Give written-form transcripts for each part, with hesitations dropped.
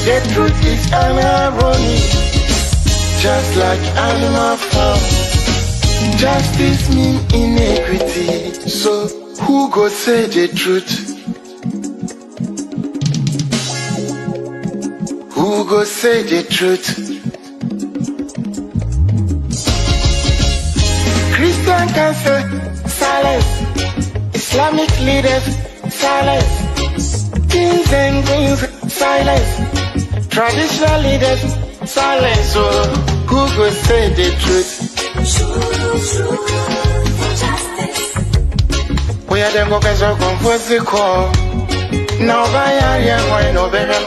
The truth is an irony, just like animal farm. Justice mean inequity. So who go say the truth? Who go say the truth? Christian can say silence. Islamic leaders silence. Kings and queens silence. Traditional leaders silence. So who go say the truth? We are them go so confused the call. Now by area why no better.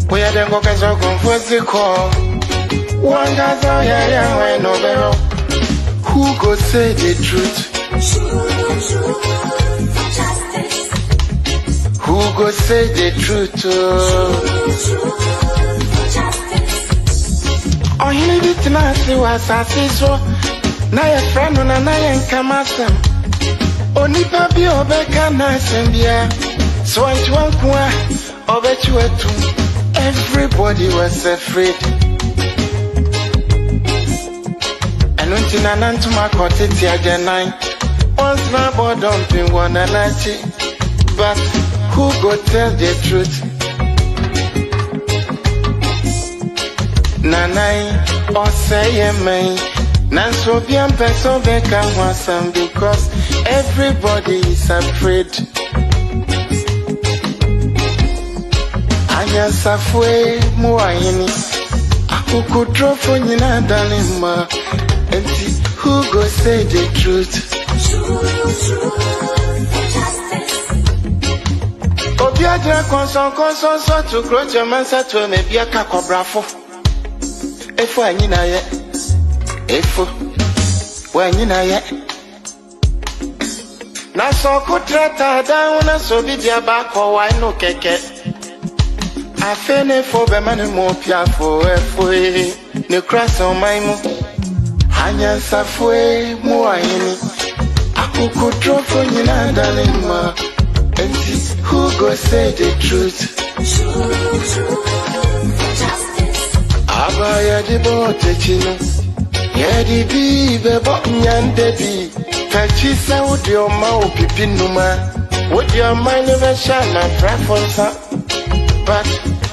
We are them go so confused the call. One guy's out here why no better. Who go say the truth? Who go say the truth? Oh, he need it now, see what I see so. Now your friend and I ain't come at them. Only baby obeka nice and yeah. So I want to bet you too. Everybody was afraid. And when you nan to my cottage again nine. Once my boy dumping one and I see. But who go tell the truth? Nanai or say me. Nanso bien person beka wasam because everybody is afraid. Anya safwe muayini. Aku draw for nyina danima. Enti who go say the truth? Obiaja konson so to grow Germansa to me be a kakobrafo. Efo anyina ye. Efo when ye. Na so kutrata down na so bi dia back or why no keke. I fene for be man mo pia for efo ne cross on my mo. Anya safwe mo ayini. Aku drop for nyina dalima. And who go say the truth? Abaya di bote chino. Yedi bi bebo nyande bi. Kachi sa udi oma upipi numa. Would your mind never shine my preference? But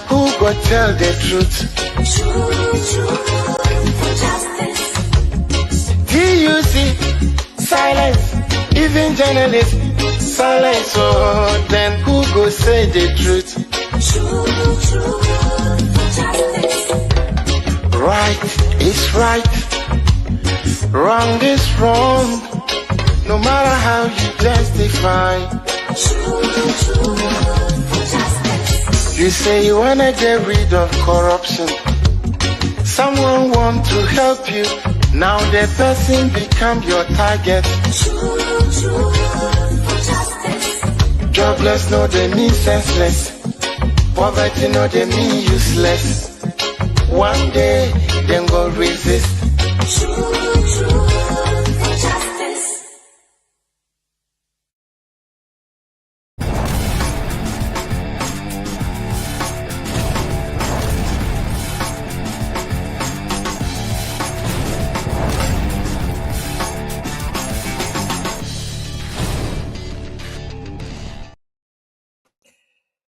who go tell the truth? TUC, silence. Even journalists, silence. So then who go say the truth? Right is right. Wrong is wrong. No matter how you justify. You say you wanna get rid of corruption. Someone want to help you. Now the person become your target. Jobless no they mean senseless. Poverty no they mean useless. One day then go resist.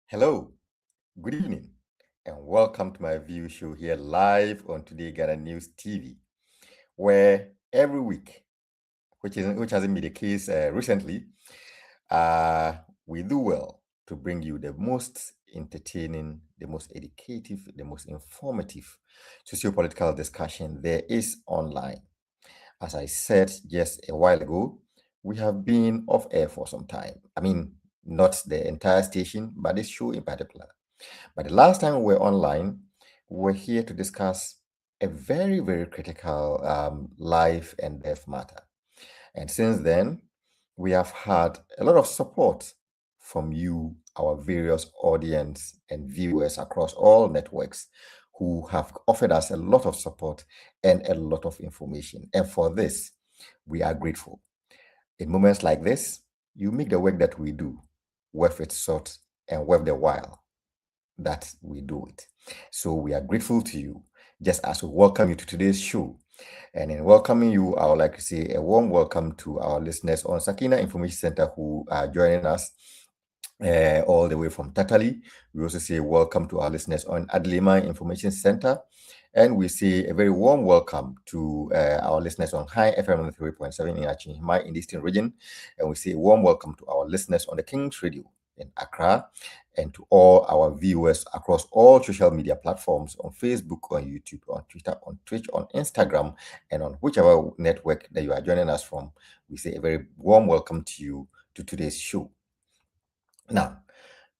Hello, good evening, and welcome to MyView Show here live on TodayGhanaNews TV, where every week, which hasn't been the case recently, we do well to bring you the most entertaining, the most educative, the most informative socio-political discussion there is online. As I said just a while ago, we have been off air for some time. I mean, not the entire station, but this show in particular. But the last time we were online, we were here to discuss a very, very critical life and death matter. And since then, we have had a lot of support from you, our various audience and viewers across all networks who have offered us a lot of support and a lot of information. And for this, we are grateful. In moments like this, you make the work that we do worth its salt and worth the while. that we do it. So we are grateful to you, just as we welcome you to today's show. And in welcoming you, I would like to say a warm welcome to our listeners on Sakina Information Center who are joining us all the way from Tatali. We also say welcome to our listeners on Adlima Information Center. And we say a very warm welcome to our listeners on High FM 3.7 in Achimai in the Eastern region. And we say a warm welcome to our listeners on the King's Radio in Accra, and to all our viewers across all social media platforms on Facebook, on YouTube, on Twitter, on Twitch, on Instagram, and on whichever network that you are joining us from. We say a very warm welcome to you to today's show. Now,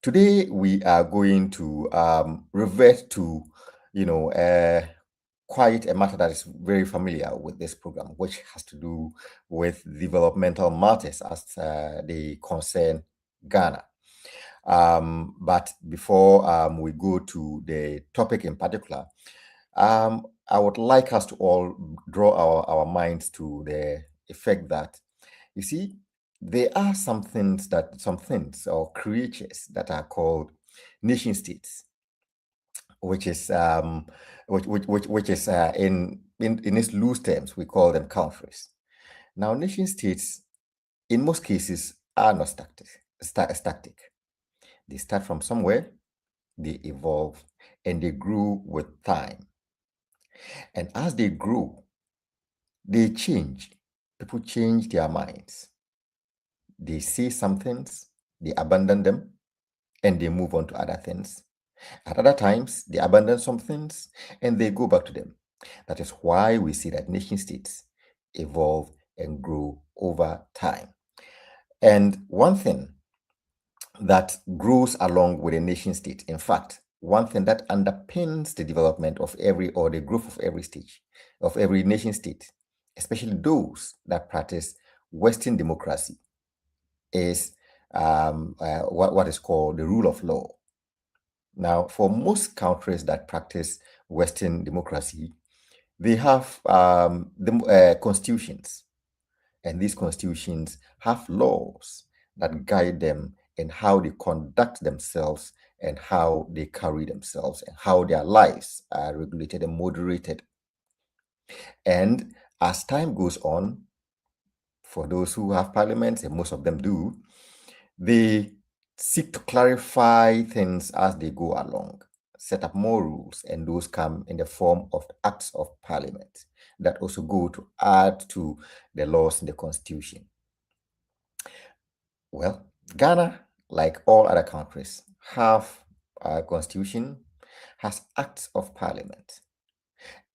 today we are going to revert to, quite a matter that is very familiar with this program, which has to do with developmental matters as they concern Ghana. But before we go to the topic in particular, I would like us to all draw our minds to the effect that, you see, there are some things or creatures that are called nation states, which is in its loose terms we call them countries. Now, nation states in most cases are not static. They start from somewhere, they evolve, and they grew with time. And as they grow, they change. People change their minds. They see some things, they abandon them, and they move on to other things. At other times, they abandon some things and they go back to them. That is why we see that nation states evolve and grow over time. And one thing that grows along with a nation state, in fact, one thing that underpins the development of the growth of every stage, of every nation state, especially those that practice Western democracy, is what is called the rule of law. Now, for most countries that practice Western democracy, they have constitutions, and these constitutions have laws that guide them in how they conduct themselves and how they carry themselves and how their lives are regulated and moderated. And as time goes on, for those who have parliaments, and most of them do, they seek to clarify things as they go along, set up more rules, and those come in the form of acts of parliament that also go to add to the laws in the constitution. Well, Ghana, like all other countries, have a constitution, has acts of parliament.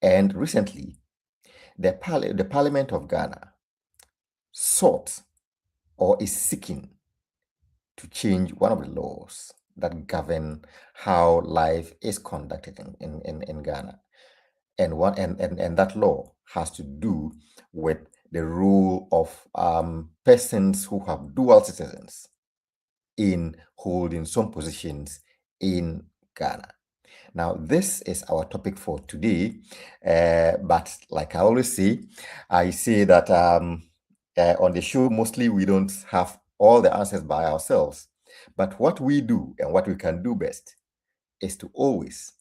And recently, the Parliament of Ghana sought or is seeking to change one of the laws that govern how life is conducted in Ghana. And that law has to do with the role of persons who have dual citizens in holding some positions in Ghana. Now, this is our topic for today, but like I always say, I say that on the show, mostly we don't have all the answers by ourselves, but what we do and what we can do best is to always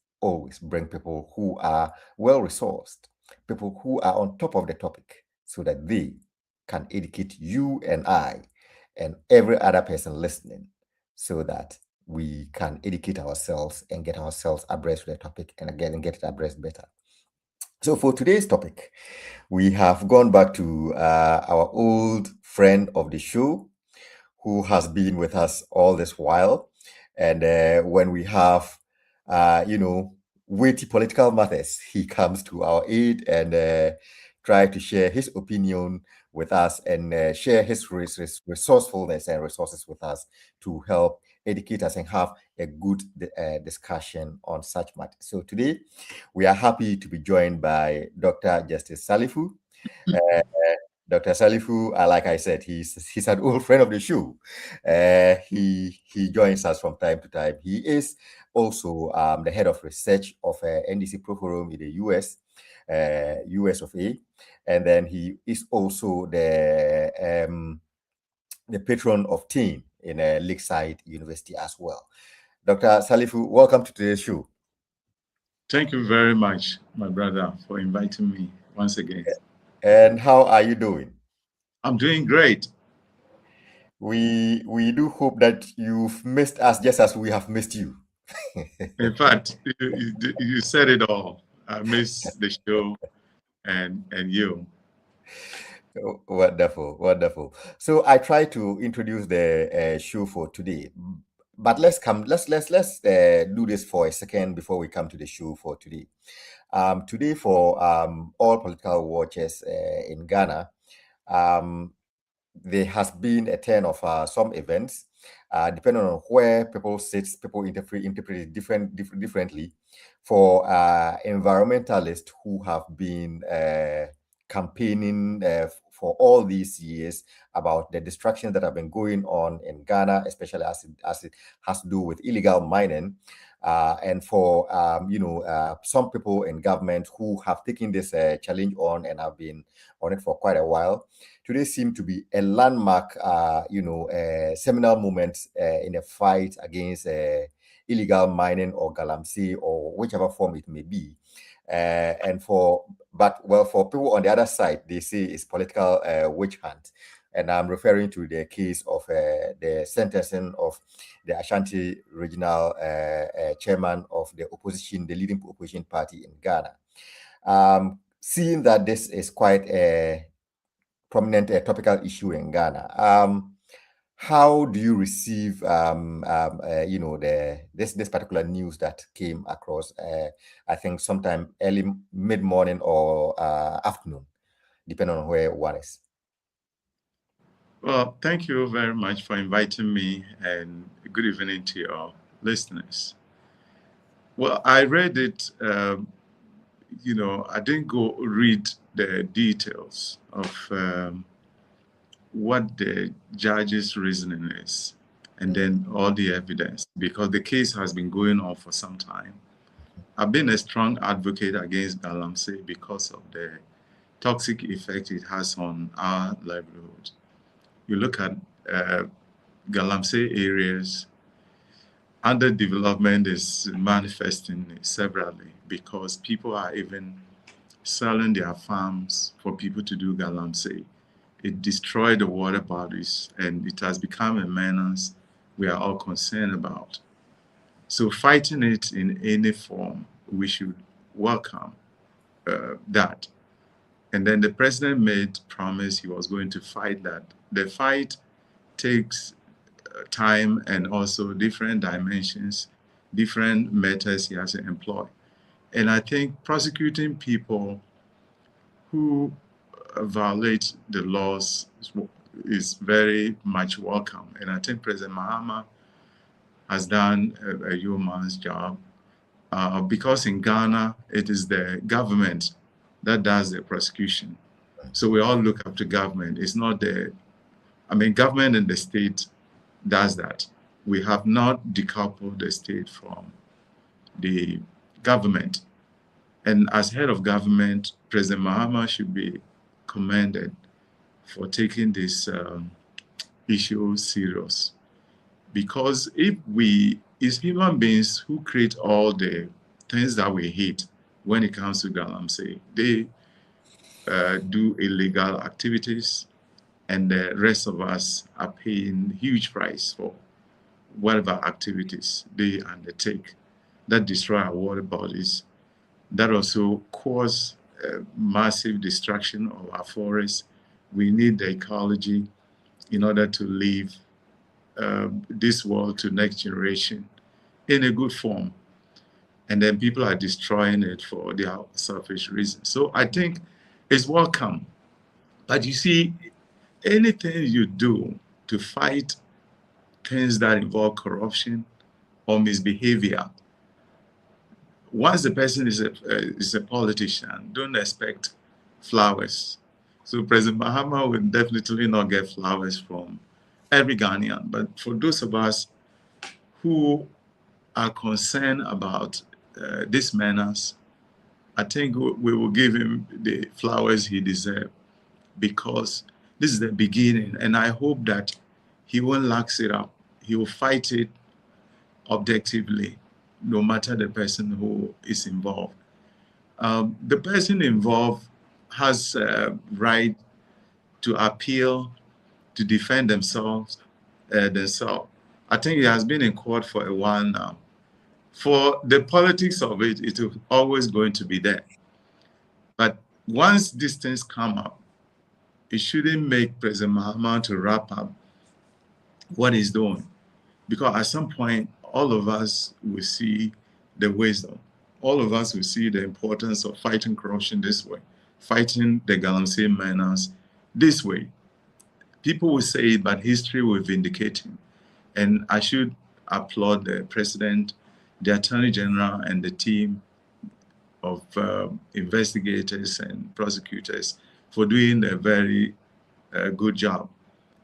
bring people who are well-resourced, people who are on top of the topic, so that they can educate you and I and every other person listening, so that we can educate ourselves and get ourselves abreast with the topic and again get it abreast better. So for today's topic, we have gone back to our old friend of the show who has been with us all this while. And when we have, weighty political matters, he comes to our aid and try to share his opinion with us and share his resourcefulness and resources with us to help educate us and have a good discussion on such matters. So today, we are happy to be joined by Dr. Justice Salifu. Dr. Salifu, like I said, he's an old friend of the show. He joins us from time to time. He is also the head of research of NDC Pro Forum in the US of A, and then he is also the patron of TEAM in Lakeside University as well. Dr. Salifu, welcome to today's show. Thank you very much, my brother, for inviting me once again. And how are you doing? I'm doing great. We do hope that you've missed us just as we have missed you. In fact, you said it all. I miss the show and you. Oh, wonderful, wonderful. So I try to introduce the show for today, but let's do this for a second before we come to the show for today. Today, for all political watchers in Ghana, um, there has been a turn of some events, depending on where people sit, people interpret it differently. For environmentalists who have been campaigning for all these years about the destructions that have been going on in Ghana, especially as it has to do with illegal mining. And for some people in government who have taken this challenge on and have been on it for quite a while. Today seemed to be a landmark, seminal moment in a fight against illegal mining or galamsey or whichever form it may be. For people on the other side, they say it's political witch hunt. And I'm referring to the case of the sentencing of the Ashanti regional chairman of the opposition, the leading opposition party in Ghana. Seeing that this is quite a prominent topical issue in Ghana, how do you receive this particular news that came across? I think sometime early mid morning or afternoon, depending on where one is. Well, thank you very much for inviting me, and good evening to your listeners. Well, I read it. I didn't go read the details of what the judge's reasoning is, and then all the evidence, because the case has been going on for some time. I've been a strong advocate against galamsey because of the toxic effect it has on our livelihood. You look at galamsey areas, underdevelopment is manifesting severally because people are even selling their farms for people to do galamsey. It destroyed the water bodies, and it has become a menace we are all concerned about. So fighting it in any form, we should welcome that. And then the president made promise he was going to fight that. The fight takes time and also different dimensions, different methods he has to employ. And I think prosecuting people who violate the laws is very much welcome. And I think President Mahama has done a yeoman's job because in Ghana, it is the government that does the prosecution. So we all look up to government. It's not government and the state does that. We have not decoupled the state from the government. And as head of government, President Mahama should be commended for taking this issue serious. Because it's human beings who create all the things that we hate when it comes to galamsey. They do illegal activities, and the rest of us are paying huge price for whatever activities they undertake that destroy our water bodies, that also cause massive destruction of our forests. We need the ecology in order to leave this world to next generation in a good form. And then people are destroying it for their selfish reasons. So I think it's welcome. But you see, anything you do to fight things that involve corruption or misbehavior, once the person is a politician, don't expect flowers. So President Mahama will definitely not get flowers from every Ghanaian. But for those of us who are concerned about this menace, I think we will give him the flowers he deserves, because this is the beginning. And I hope that he won't lax it up. He will fight it objectively, no matter the person who is involved. The person involved has a right to appeal, to defend themselves. I think it has been in court for a while now. For the politics of it, it is always going to be there. But once these things come up, it shouldn't make President Mahama to wrap up what he's doing. Because at some point, all of us will see the wisdom. All of us will see the importance of fighting corruption this way, fighting the galamsey menace this way. People will say it, but history will vindicate him. And I should applaud the president, the attorney general, and the team of investigators and prosecutors for doing a very good job.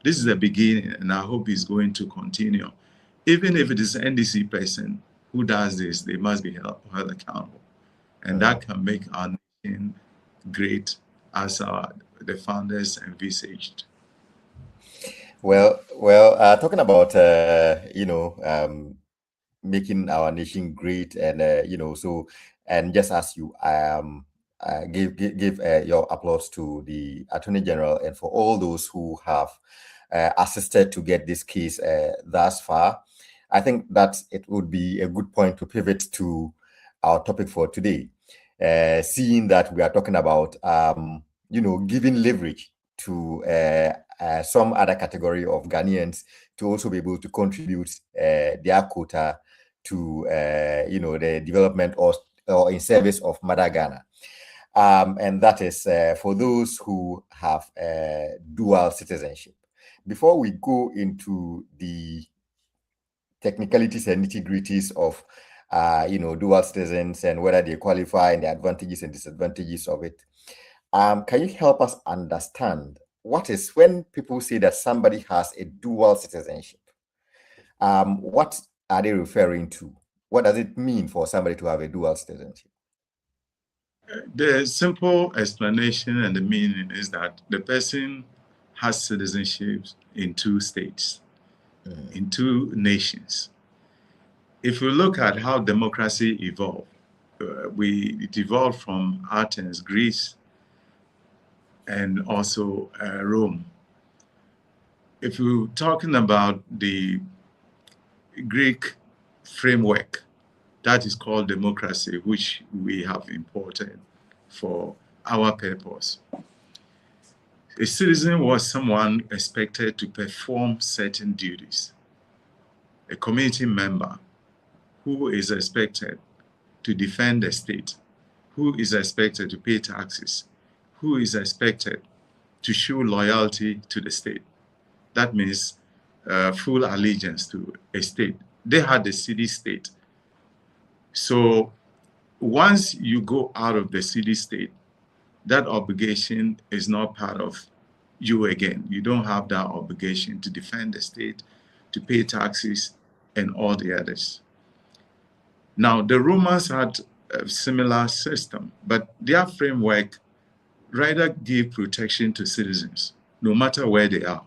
This is the beginning, and I hope it's going to continue. Even if it is an NDC person who does this, they must be held accountable. And that can make our nation great as the founders envisaged. Well, talking about making our nation great, and so, and just as you give your applause to the Attorney General and for all those who have assisted to get this case thus far, I think that it would be a good point to pivot to our topic for today. Seeing that we are talking about giving leverage to some other category of Ghanaians to also be able to contribute their quota to the development or in service of Mother Ghana. And that is for those who have dual citizenship. Before we go into the technicalities and nitty-gritties of dual citizens and whether they qualify and the advantages and disadvantages of it, can you help us understand what is, when people say that somebody has a dual citizenship, what are they referring to? What does it mean for somebody to have a dual citizenship? The simple explanation and the meaning is that the person has citizenship in two states, in two nations. If we look at how democracy evolved, it evolved from Athens, Greece, and also Rome. If we're talking about the Greek framework, that is called democracy, which we have imported for our purpose. A citizen was someone expected to perform certain duties. A community member who is expected to defend the state, who is expected to pay taxes, who is expected to show loyalty to the state. That means full allegiance to a state. They had the city-state. So once you go out of the city-state, that obligation is not part of you again. You don't have that obligation to defend the state, to pay taxes, and all the others. Now, the Romans had a similar system, but their framework rather gave protection to citizens, no matter where they are.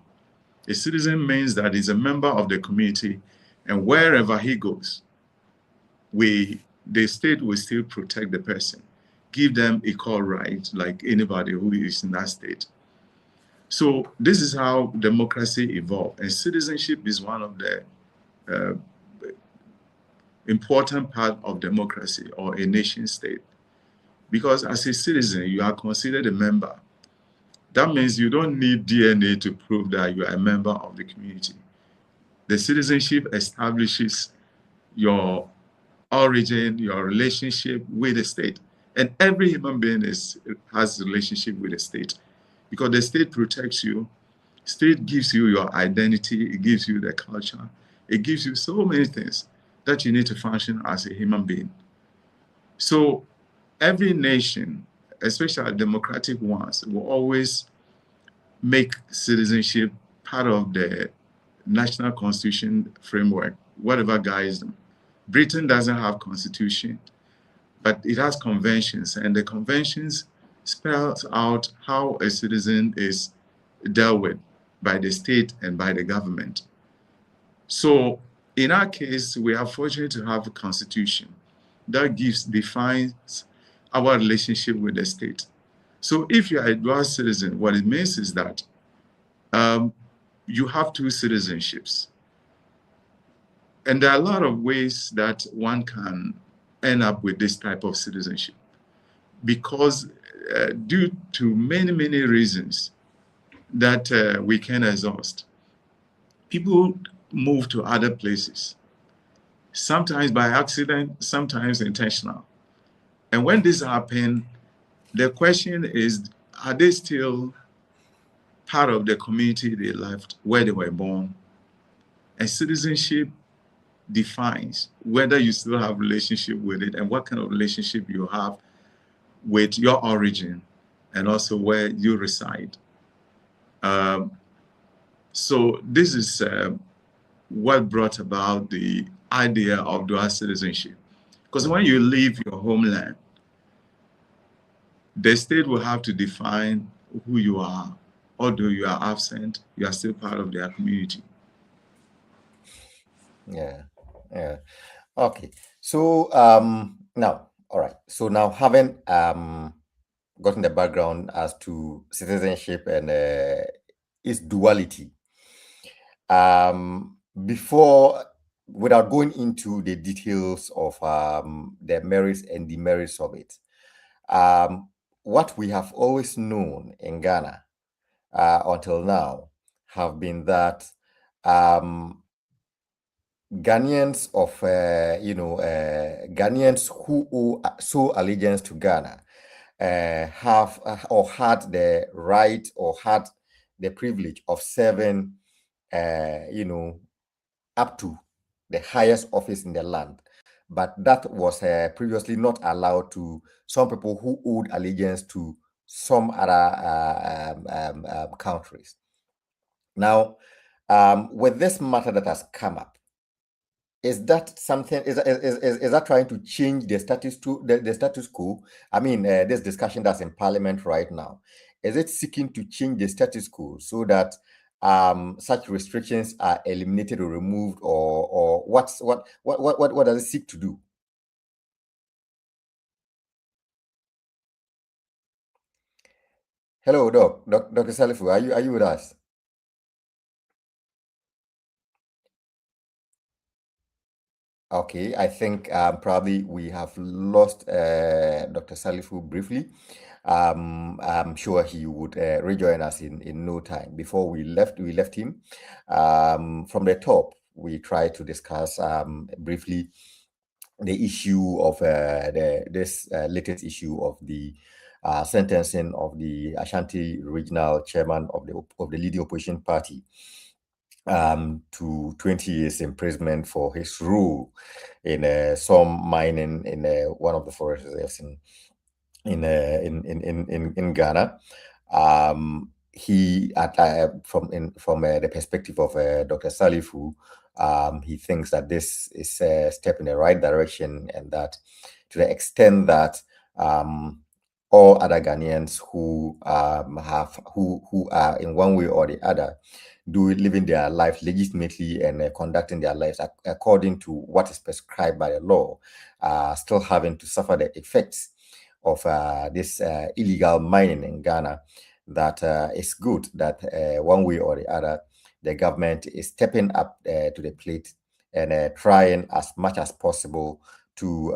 A citizen means that he's a member of the community, and wherever he goes, the state will still protect the person, give them equal rights like anybody who is in that state. So this is how democracy evolved, and citizenship is one of the important part of democracy or a nation state. Because as a citizen, you are considered a member. That means you don't need DNA to prove that you are a member of the community. The citizenship establishes your origin, your relationship with the state. And every human being has a relationship with the state, because the state protects you. State gives you your identity. It gives you the culture. It gives you so many things that you need to function as a human being. So every nation, especially democratic ones, will always make citizenship part of the national constitution framework, whatever guides them. Britain doesn't have constitution, but it has conventions, and the conventions spells out how a citizen is dealt with by the state and by the government. So In our case, we are fortunate to have a constitution that defines our relationship with the state. So if you are a dual citizen, what it means is that you have two citizenships. And there are a lot of ways that one can end up with this type of citizenship because due to many, many reasons that we can exhaust, people move to other places, sometimes by accident, sometimes intentional. And when this happens, the question is, are they still part of the community they left where they were born? And citizenship defines whether you still have relationship with it and what kind of relationship you have with your origin and also where you reside. So this is what brought about the idea of dual citizenship. Because when you leave your homeland, the state will have to define who you are. Although you are absent, you are still part of their community. Yeah. Okay. So now, all right. So now having gotten the background as to citizenship and its duality, before, without going into the details of the merits and demerits of it, what we have always known in Ghana until now have been that Ghanaians Ghanaians who owe so allegiance to Ghana have or had the right or had the privilege of serving, up to the highest office in the land. But that was previously not allowed to some people who owed allegiance to some other countries. Now, with this matter that has come up, is that something? Is that trying to change the status the status quo? I mean, this discussion that's in Parliament right now, is it seeking to change the status quo so that such restrictions are eliminated or removed, or what does it seek to do? Hello, Dr. Salifu, are you with us? Okay, I think probably we have lost Dr. Salifu briefly. I'm sure he would rejoin us in no time. Before we left him. From the top, we tried to discuss briefly the issue of this latest issue of the sentencing of the Ashanti regional chairman of the leading opposition party to 20 years imprisonment for his role in some mining in one of the forest reserves in Ghana. He from the perspective of Dr. Salifu, he thinks that this is a step in the right direction, and that to the extent that all other Ghanaians who who are in one way or the other living their life legitimately and conducting their lives according to what is prescribed by the law, still having to suffer the effects of this illegal mining in Ghana, that it's good that one way or the other, the government is stepping up to the plate and trying as much as possible to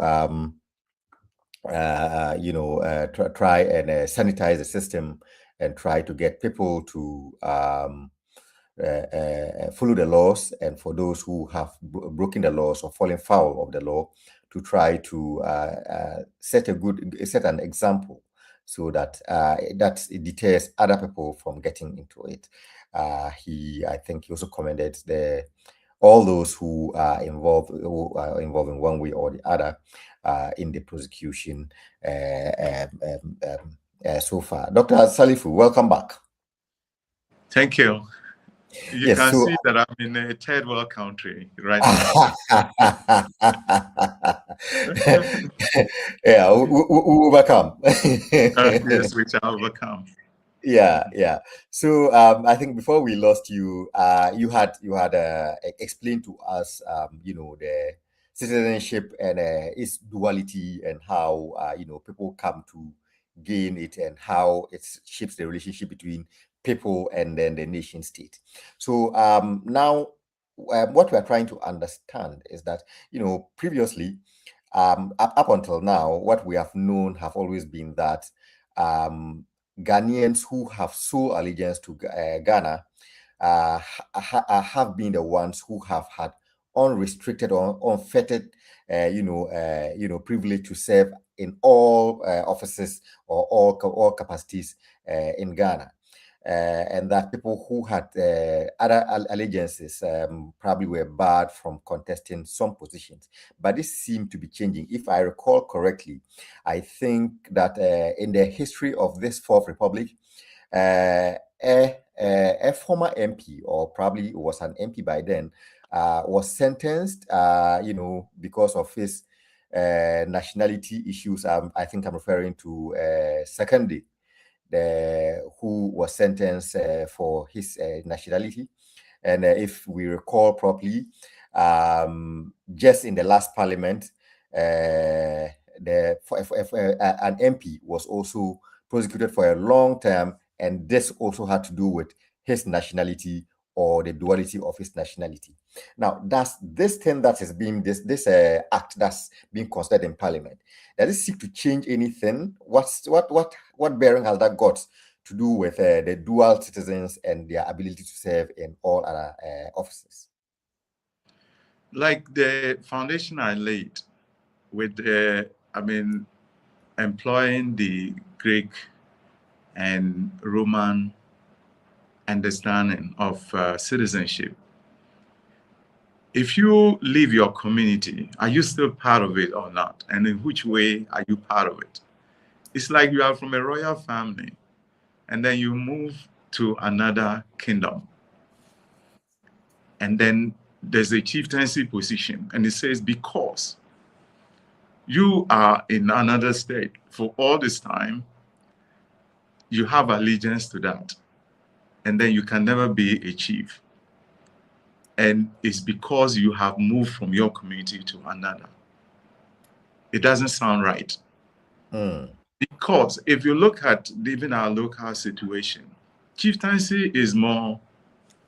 try and sanitize the system and try to get people to follow the laws, and for those who have broken the laws or fallen foul of the law, to try to set an example so that it deters other people from getting into it. I think he also commended all those who are involved in one way or the other in the prosecution so far. Dr. Salifu, welcome back. Thank you. You can see that I'm in a third world country right now. Yeah, we overcome. Yes, we shall overcome. Yeah. So I think before we lost you, you had explained to us, the citizenship and its duality, and how people come to gain it, and how it shapes the relationship between people and then the nation state. So now, what we are trying to understand is that previously, up until now, what we have known have always been that um, Ghanaians who have sole allegiance to Ghana have been the ones who have had unrestricted or unfettered, privilege to serve in all offices or all capacities in Ghana. And that people who had other allegiances probably were barred from contesting some positions. But this seemed to be changing. If I recall correctly, I think that in the history of this Fourth Republic, a former MP, or probably was an MP by then, was sentenced, because of his nationality issues. I think I'm referring to Secondary, who was sentenced for his nationality. And if we recall properly, just in the last parliament, an MP was also prosecuted for a long term, and this also had to do with his nationality, or the duality of his nationality. Now, does this thing that is being this act that's being considered in Parliament, does it seek to change anything? What bearing has that got to do with the dual citizens and their ability to serve in all other offices? Like the foundation I laid with employing the Greek and Roman understanding of citizenship. If you leave your community, are you still part of it or not? And in which way are you part of it? It's like you are from a royal family, and then you move to another kingdom. And then there's a chieftaincy position, and it says, because you are in another state for all this time, you have allegiance to that. And then you can never be a chief. And it's because you have moved from your community to another. It doesn't sound right. Because if you look at even our local situation, chieftaincy is more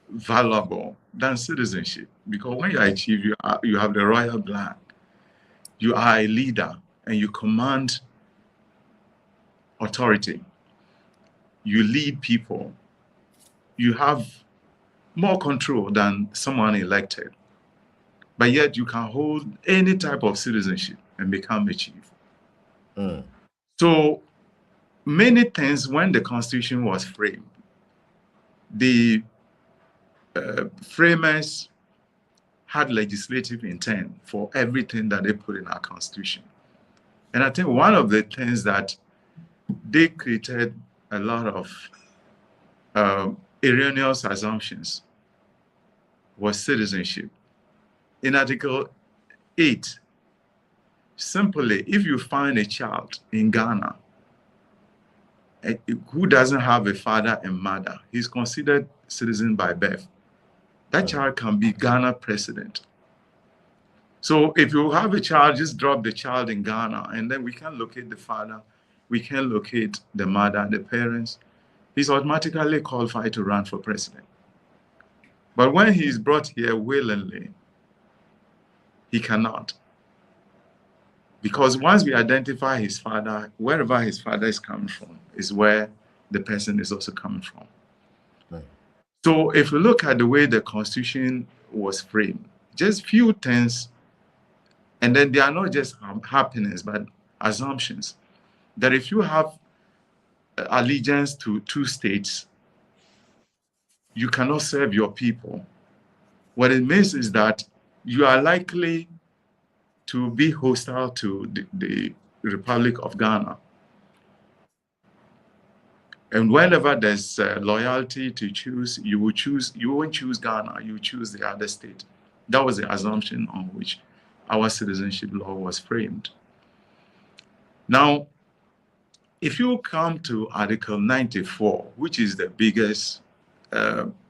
valuable than citizenship. Because when you are a chief, you have the royal blood. You are a leader and you command authority. You lead people. You have more control than someone elected. But yet you can hold any type of citizenship and become a chief. So many things, when the Constitution was framed, the framers had legislative intent for everything that they put in our Constitution. And I think one of the things that they created a lot of erroneous assumptions was citizenship. In Article 8, simply, if you find a child in Ghana who doesn't have a father and mother, he's considered citizen by birth. That child can be Ghana president. So if you have a child, just drop the child in Ghana, and then we can locate the father, we can locate the mother, the parents. He's automatically qualified to run for president. But when he's brought here willingly, he cannot. Because once we identify his father, wherever his father is coming from is where the person is also coming from. Right. So if you look at the way the Constitution was framed, just few things, and then they are not just happenings, but assumptions, that if you have allegiance to two states, you cannot serve your people. What it means is that you are likely to be hostile to the Republic of Ghana. And whenever there's loyalty to choose, you won't choose Ghana, you choose the other state. That was the assumption on which our citizenship law was framed. Now, if you come to Article 94, which is the biggest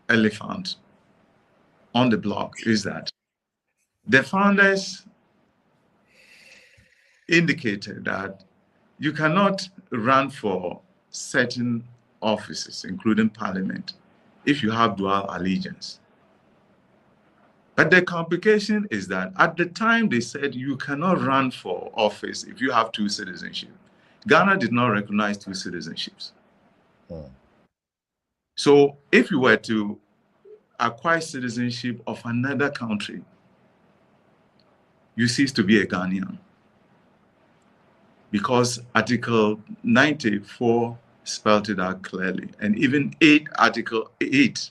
elephant on the block, is that the founders indicated that you cannot run for certain offices, including parliament, if you have dual allegiance. But the complication is that at the time they said you cannot run for office if you have two citizenships. Ghana did not recognize two citizenships. So if you were to acquire citizenship of another country, you cease to be a Ghanaian. Because Article 94 spelled it out clearly. And even Article 8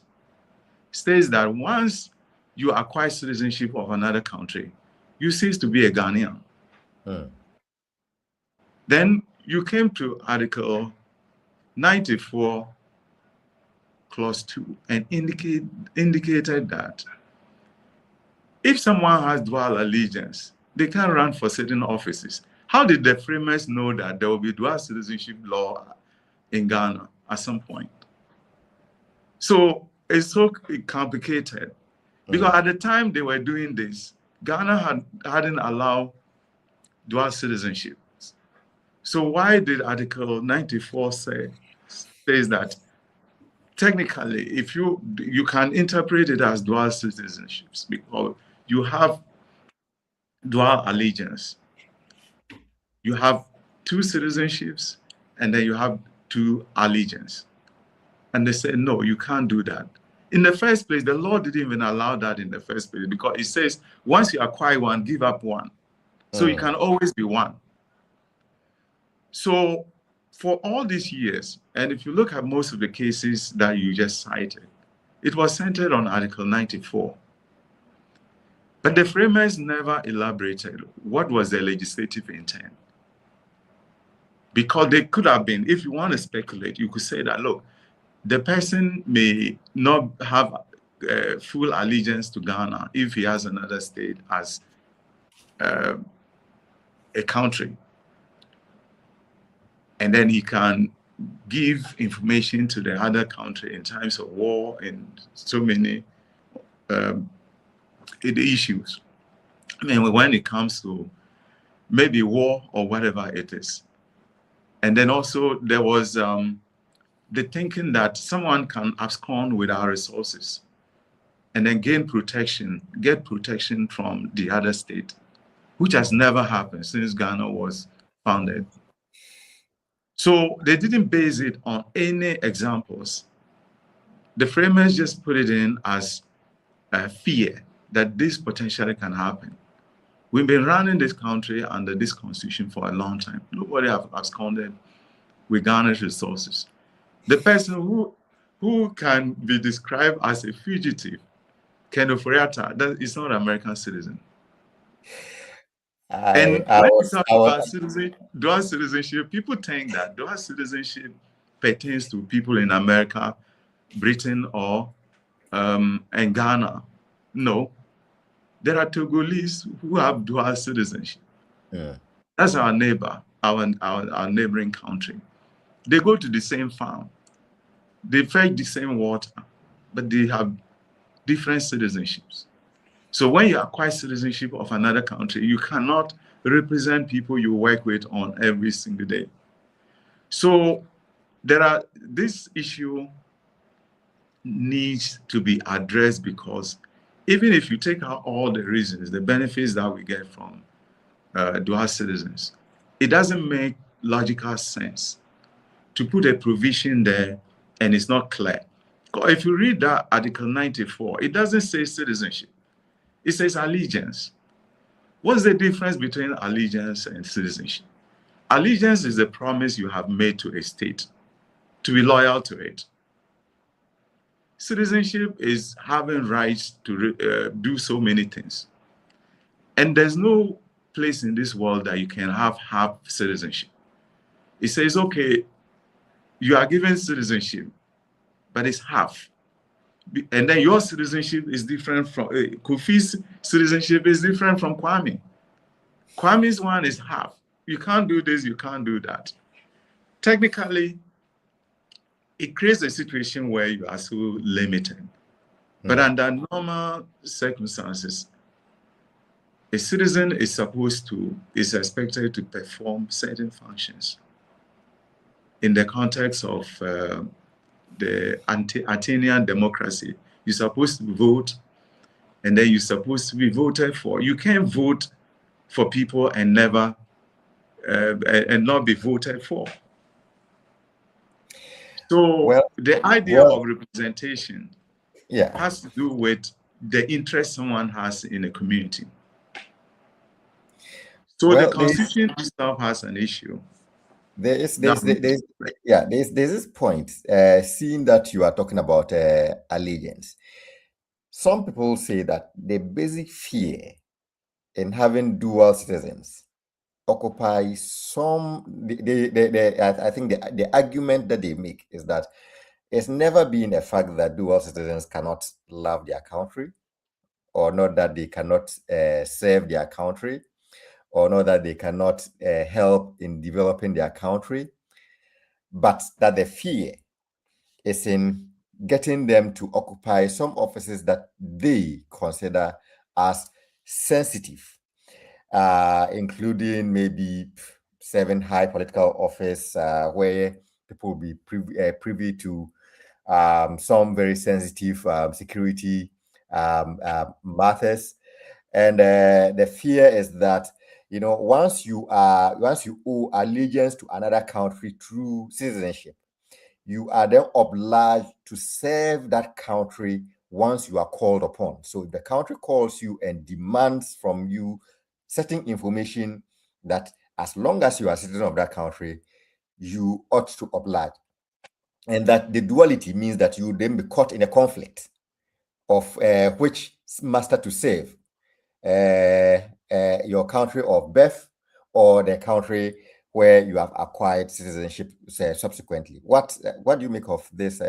states that once you acquire citizenship of another country, you cease to be a Ghanaian. Then you came to Article 94, Clause 2, and indicated that if someone has dual allegiance, they can run for certain offices. How did the framers know that there will be dual citizenship law in Ghana at some point? So it's so complicated. Because at the time they were doing this, Ghana hadn't allowed dual citizenship. So why did Article 94 says that technically, if you can interpret it as dual citizenships because you have dual allegiance, you have two citizenships, and then you have two allegiance. And they said, no, you can't do that. In the first place, the law didn't even allow that in the first place because it says once you acquire one, give up one. So you can always be one. So for all these years, and if you look at most of the cases that you just cited, it was centered on Article 94. But the framers never elaborated what was the legislative intent. Because they could have been, if you want to speculate, you could say that, look, the person may not have full allegiance to Ghana if he has another state as a country. And then he can give information to the other country in times of war and so many issues. I mean, when it comes to maybe war or whatever it is. And then also there was the thinking that someone can abscond with our resources and then get protection from the other state, which has never happened since Ghana was founded. So they didn't base it on any examples. The framers just put it in as a fear that this potentially can happen. We've been running this country under this constitution for a long time. Nobody has absconded with Ghana's resources. The person who can be described as a fugitive, Kenneth Foriata, that is not an American citizen. When you talk about dual citizenship, people think that dual citizenship pertains to people in America, Britain, or and Ghana. No, there are Togolese who have dual citizenship. Yeah. That's our neighbor, our neighboring country. They go to the same farm, they fetch the same water, but they have different citizenships. So when you acquire citizenship of another country, you cannot represent people you work with on every single day. So this issue needs to be addressed because even if you take out all the reasons, the benefits that we get from dual citizens, it doesn't make logical sense to put a provision there and it's not clear. If you read that Article 94, it doesn't say citizenship. It says allegiance. What's the difference between allegiance and citizenship? Allegiance is the promise you have made to a state to be loyal to it. Citizenship is having rights to do so many things. And there's no place in this world that you can have half citizenship. It says, okay, you are given citizenship, but it's half. And then your citizenship is different from Kofi's citizenship is different from Kwame. Kwame's one is half. You can't do this, you can't do that. technically, it creates a situation where you are so limited. But under normal circumstances, a citizen is expected to perform certain functions in the context of the Athenian democracy. You're supposed to vote, and then you're supposed to be voted for. You can't vote for people and never and not be voted for. So the idea of representation has to do with the interest someone has in a community. So the constitution itself has an issue. There's this point, seeing that you are talking about allegiance. Some people say that the basic fear in having dual citizens occupy some. I think the argument that they make is that it's never been a fact that dual citizens cannot love their country, or not that they cannot serve their country, or not that they cannot help in developing their country, but that the fear is in getting them to occupy some offices that they consider as sensitive, including maybe serving high political office where people will be privy to some very sensitive security matters. And the fear is that, once you owe allegiance to another country through citizenship, you are then obliged to serve that country once you are called upon. So if the country calls you and demands from you certain information, that as long as you are a citizen of that country, you ought to oblige. And that the duality means that you then be caught in a conflict of which master to serve, your country of birth or the country where you have acquired citizenship subsequently. What do you make of this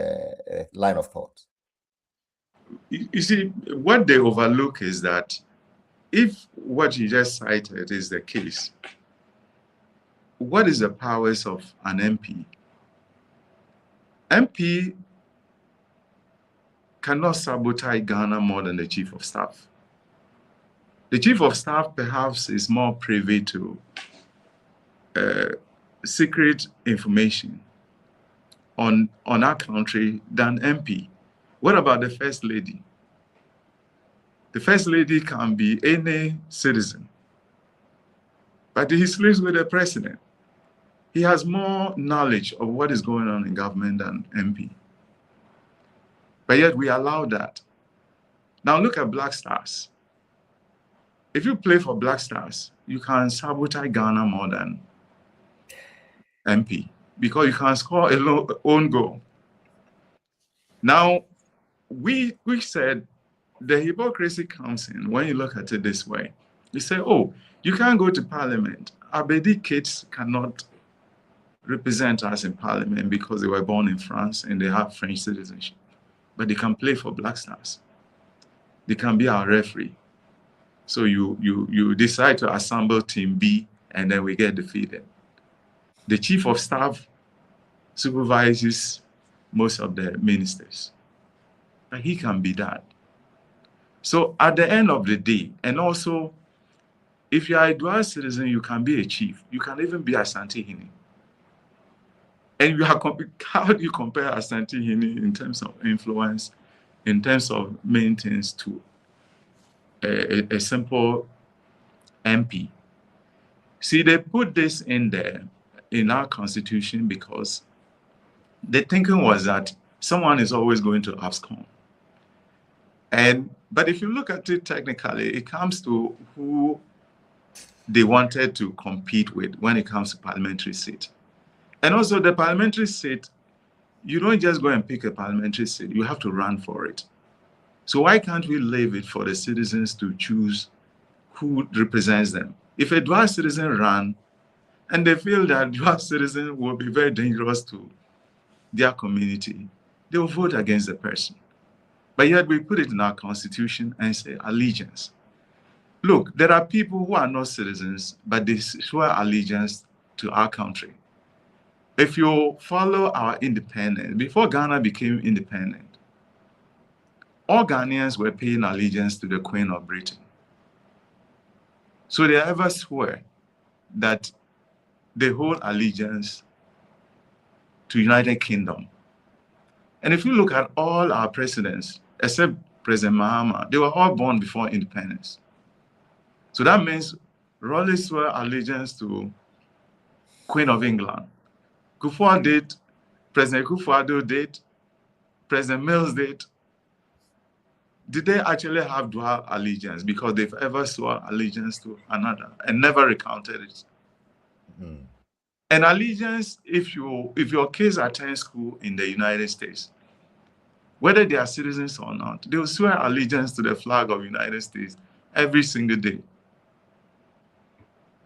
line of thought? You see, what they overlook is that if what you just cited is the case, what is the powers of an MP? MP cannot sabotage Ghana more than the Chief of Staff. The Chief of Staff perhaps is more privy to secret information on our country than MP. What about the First Lady? The First Lady can be any citizen, but he sleeps with the President. He has more knowledge of what is going on in government than MP. But yet we allow that. Now look at Black Stars. If you play for Black Stars, you can sabotage Ghana more than MP because you can score a own goal. Now, we said the hypocrisy comes in when you look at it this way. You say, oh, you can't go to Parliament. Abedi kids cannot represent us in Parliament because they were born in France and they have French citizenship. But they can play for Black Stars. They can be our referee. So you decide to assemble Team B and then we get defeated. The Chief of Staff supervises most of the ministers. But he can be that. So at the end of the day, and also, if you are a dual citizen, you can be a chief. You can even be Asante Hini. And how do you compare Asante Hini in terms of influence, in terms of maintenance to a simple MP? See, they put this in there in our constitution because the thinking was that someone is always going to abscond. But if you look at it technically, it comes to who they wanted to compete with when it comes to parliamentary seat. And also the parliamentary seat, you don't just go and pick a parliamentary seat, you have to run for it. So why can't we leave it for the citizens to choose who represents them? If a dual citizen run and they feel that dual citizen will be very dangerous to their community, they will vote against the person. But yet we put it in our constitution and say allegiance. Look, there are people who are not citizens, but they swear allegiance to our country. if you follow our independence, before Ghana became independent, all Ghanaians were paying allegiance to the Queen of Britain. So they ever swear that they hold allegiance to United Kingdom. And if you look at all our presidents, except President Mahama, they were all born before independence. So that means Raleigh swore allegiance to Queen of England. Kufuor did, President Kufuor did, President Mills did. Did they actually have dual allegiance because they've ever swore allegiance to another and never recounted it? Mm. And allegiance, if your kids attend school in the United States, whether they are citizens or not, they will swear allegiance to the flag of the United States every single day.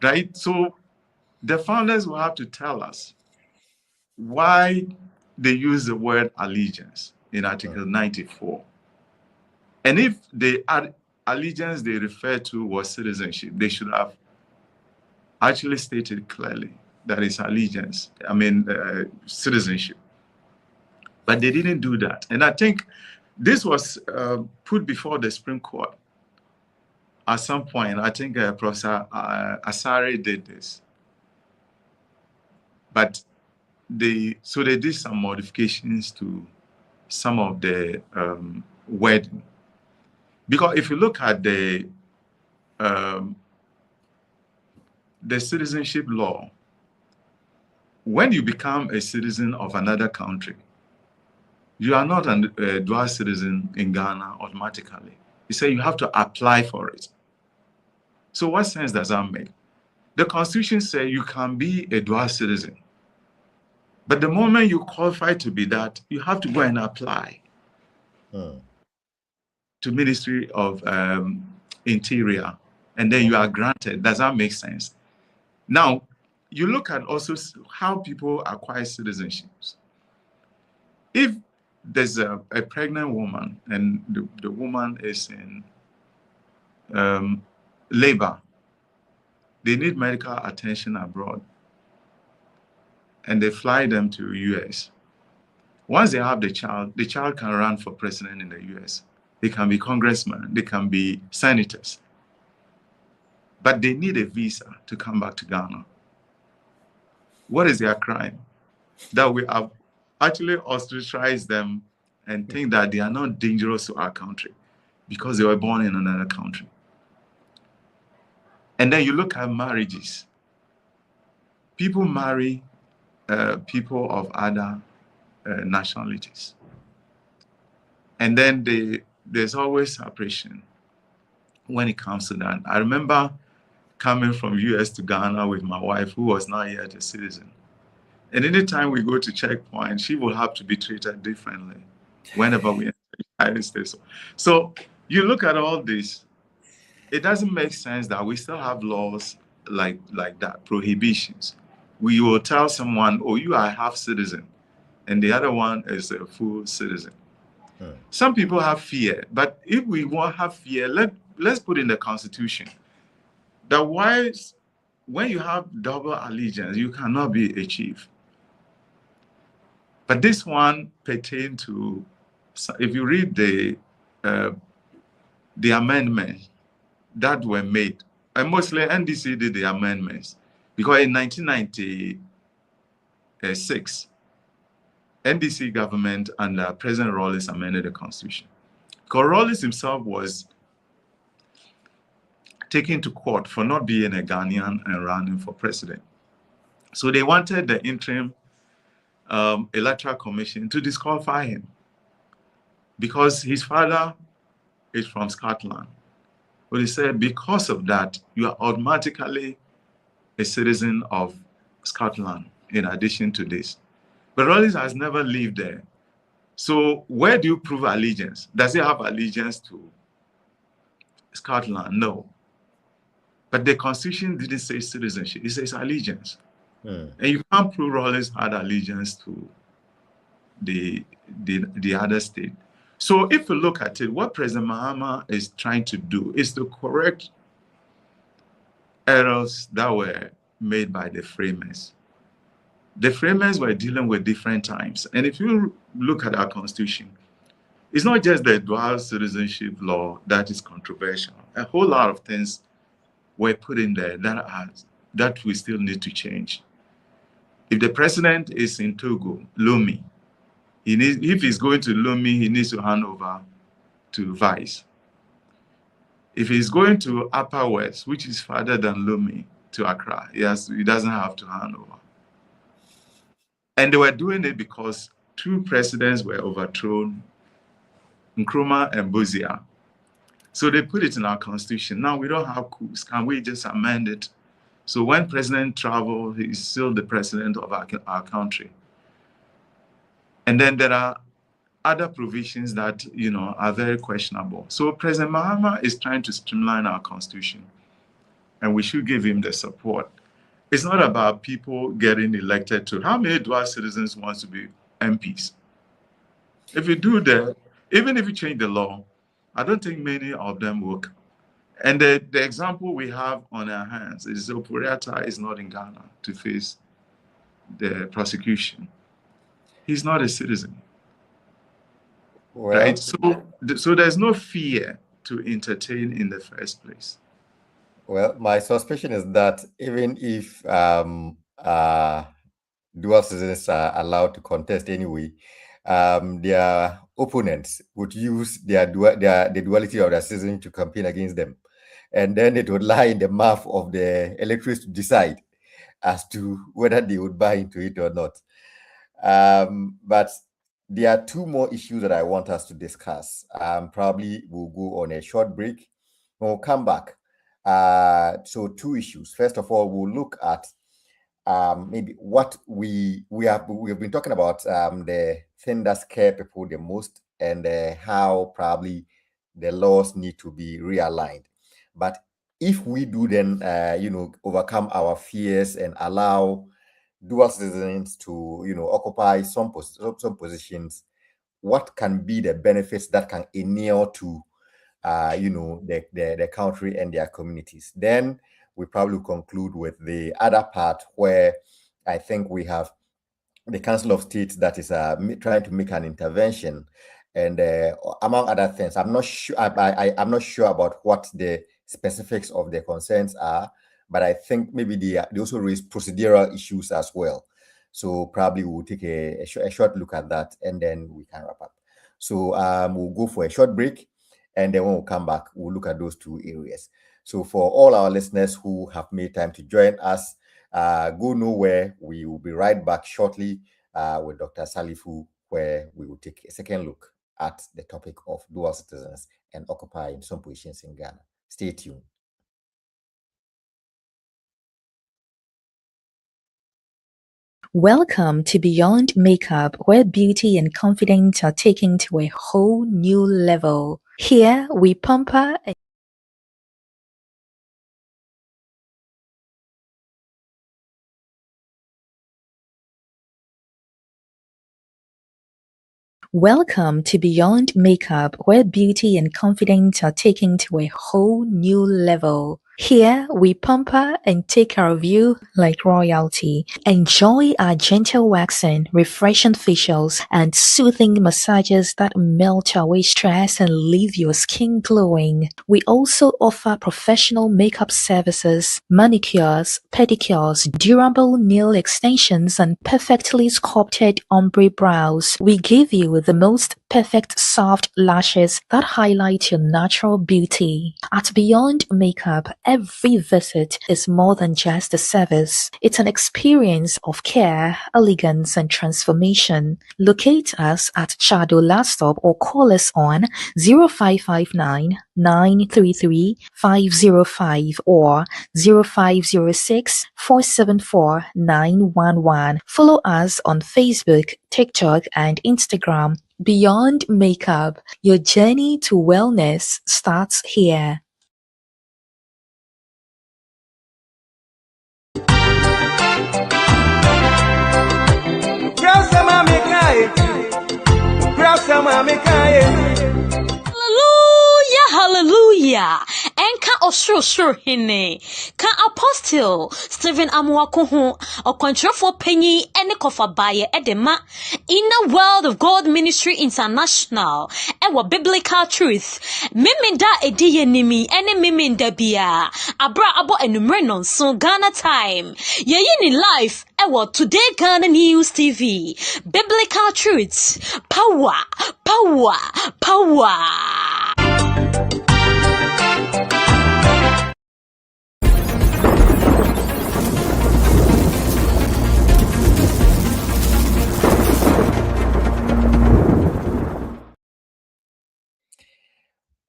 Right? So the founders will have to tell us why they use the word allegiance in Article 94. And if the allegiance they refer to was citizenship, they should have actually stated clearly that it's allegiance, citizenship. But they didn't do that. And I think this was put before the Supreme Court at some point. I think Professor Asare did this. But they did some modifications to some of the wording. Because if you look at the citizenship law, when you become a citizen of another country, you are not a dual citizen in Ghana automatically. You say you have to apply for it. So what sense does that make? The Constitution says you can be a dual citizen. But the moment you qualify to be that, you have to go and apply to Ministry of Interior, and then you are granted. Does that make sense? Now, you look at also how people acquire citizenships. If there's a pregnant woman and the woman is in labor, they need medical attention abroad, and they fly them to US. Once they have the child can run for president in the US. They can be congressmen, they can be senators. But they need a visa to come back to Ghana. What is their crime? That we have actually ostracized them and think that they are not dangerous to our country because they were born in another country. And then you look at marriages. People marry people of other nationalities. And then there's always separation when it comes to that. I remember coming from US to Ghana with my wife, who was not yet a citizen. And anytime we go to checkpoint, she will have to be treated differently whenever we enter the United States. So you look at all this, it doesn't make sense that we still have laws like that, prohibitions. We will tell someone, oh, you are half citizen, and the other one is a full citizen. Some people have fear, but if we won't have fear, let's put in the Constitution that when you have double allegiance, you cannot be a chief. But this one pertains to, if you read the amendments that were made, and mostly NDC did the amendments, because in 1996, NDC government under President Rawlings amended the Constitution. Because Rawlings himself was taken to court for not being a Ghanaian and running for president. So they wanted the interim electoral commission to disqualify him because his father is from Scotland. But he said, because of that, you are automatically a citizen of Scotland in addition to this. But Rawlings has never lived there. So where do you prove allegiance? Does he have allegiance to Scotland? No. But the Constitution didn't say citizenship. It says allegiance. And you can't prove Rawlings had allegiance to the other state. So if you look at it, what President Mahama is trying to do is to correct errors that were made by the framers. The framers were dealing with different times. And if you look at our constitution, it's not just the dual citizenship law that is controversial. A whole lot of things were put in there that we still need to change. If the president is in Togo, Lomé, if he's going to Lomé, he needs to hand over to Vice. If he's going to Upper West, which is farther than Lomé, to Accra, he doesn't have to hand over. And they were doing it because two presidents were overthrown, Nkrumah and Bozia. So they put it in our constitution. Now we don't have coups. Can we just amend it? So when president travels, he's still the president of our country. And then there are other provisions that, are very questionable. So President Mahama is trying to streamline our constitution, and we should give him the support. It's not about people getting elected to. How many dual citizens want to be MPs? If you do that, even if you change the law, I don't think many of them will. And the example we have on our hands is Opuriata is not in Ghana to face the prosecution. He's not a citizen. Well, right? So there's no fear to entertain in the first place. Well, my suspicion is that even if dual citizens are allowed to contest anyway, their opponents would use the duality of their citizenship to campaign against them. And then it would lie in the mouth of the electors to decide as to whether they would buy into it or not. But there are two more issues that I want us to discuss. Probably we'll go on a short break. We'll come back. So two issues. First of all, we'll look at maybe what we have been talking about, the thing that scare people the most, and how probably the laws need to be realigned. But if we do then overcome our fears and allow dual citizens to occupy some positions, what can be the benefits that can inure to the country and their communities? Then we probably conclude with the other part, where I think we have the Council of State that is trying to make an intervention, and among other things, I'm not sure. I'm not sure about what the specifics of the concerns are, but I think maybe they also raise procedural issues as well. So probably we'll take a short look at that, and then we can wrap up. So we'll go for a short break, and then when we come back, we'll look at those two areas. So for all our listeners who have made time to join us, go nowhere. We will be right back shortly with Dr. Salifu, where we will take a second look at the topic of dual citizens and occupying some positions in Ghana. Stay tuned. Welcome to Beyond Makeup, where beauty and confidence are taken to a whole new level. Here, we pamper and Welcome to Beyond Makeup, where beauty and confidence are taken to a whole new level. Here, we pamper and take care of you like royalty. Enjoy our gentle waxing, refreshing facials, and soothing massages that melt away stress and leave your skin glowing. We also offer professional makeup services, manicures, pedicures, durable nail extensions, and perfectly sculpted ombre brows. We give you the most perfect soft lashes that highlight your natural beauty. At Beyond Makeup, every visit is more than just a service. It's an experience of care, elegance, and transformation. Locate us at Chado Last Stop or call us on 0559 933 505 or 0506 474 911. Follow us on Facebook, TikTok, and Instagram. Beyond Makeup, your journey to wellness starts here. Hallelujah, hallelujah. Enka osoro hene ka apostle Stephen Amuako ho okwantrefo panyi ene kofa baye edema Inner World of God Ministry International ewo biblical truth memenda ediye nimi ene memenda bia abra abo enumere nonso Ghana time yeyi ni life ewo Today Ghana News TV biblical truths power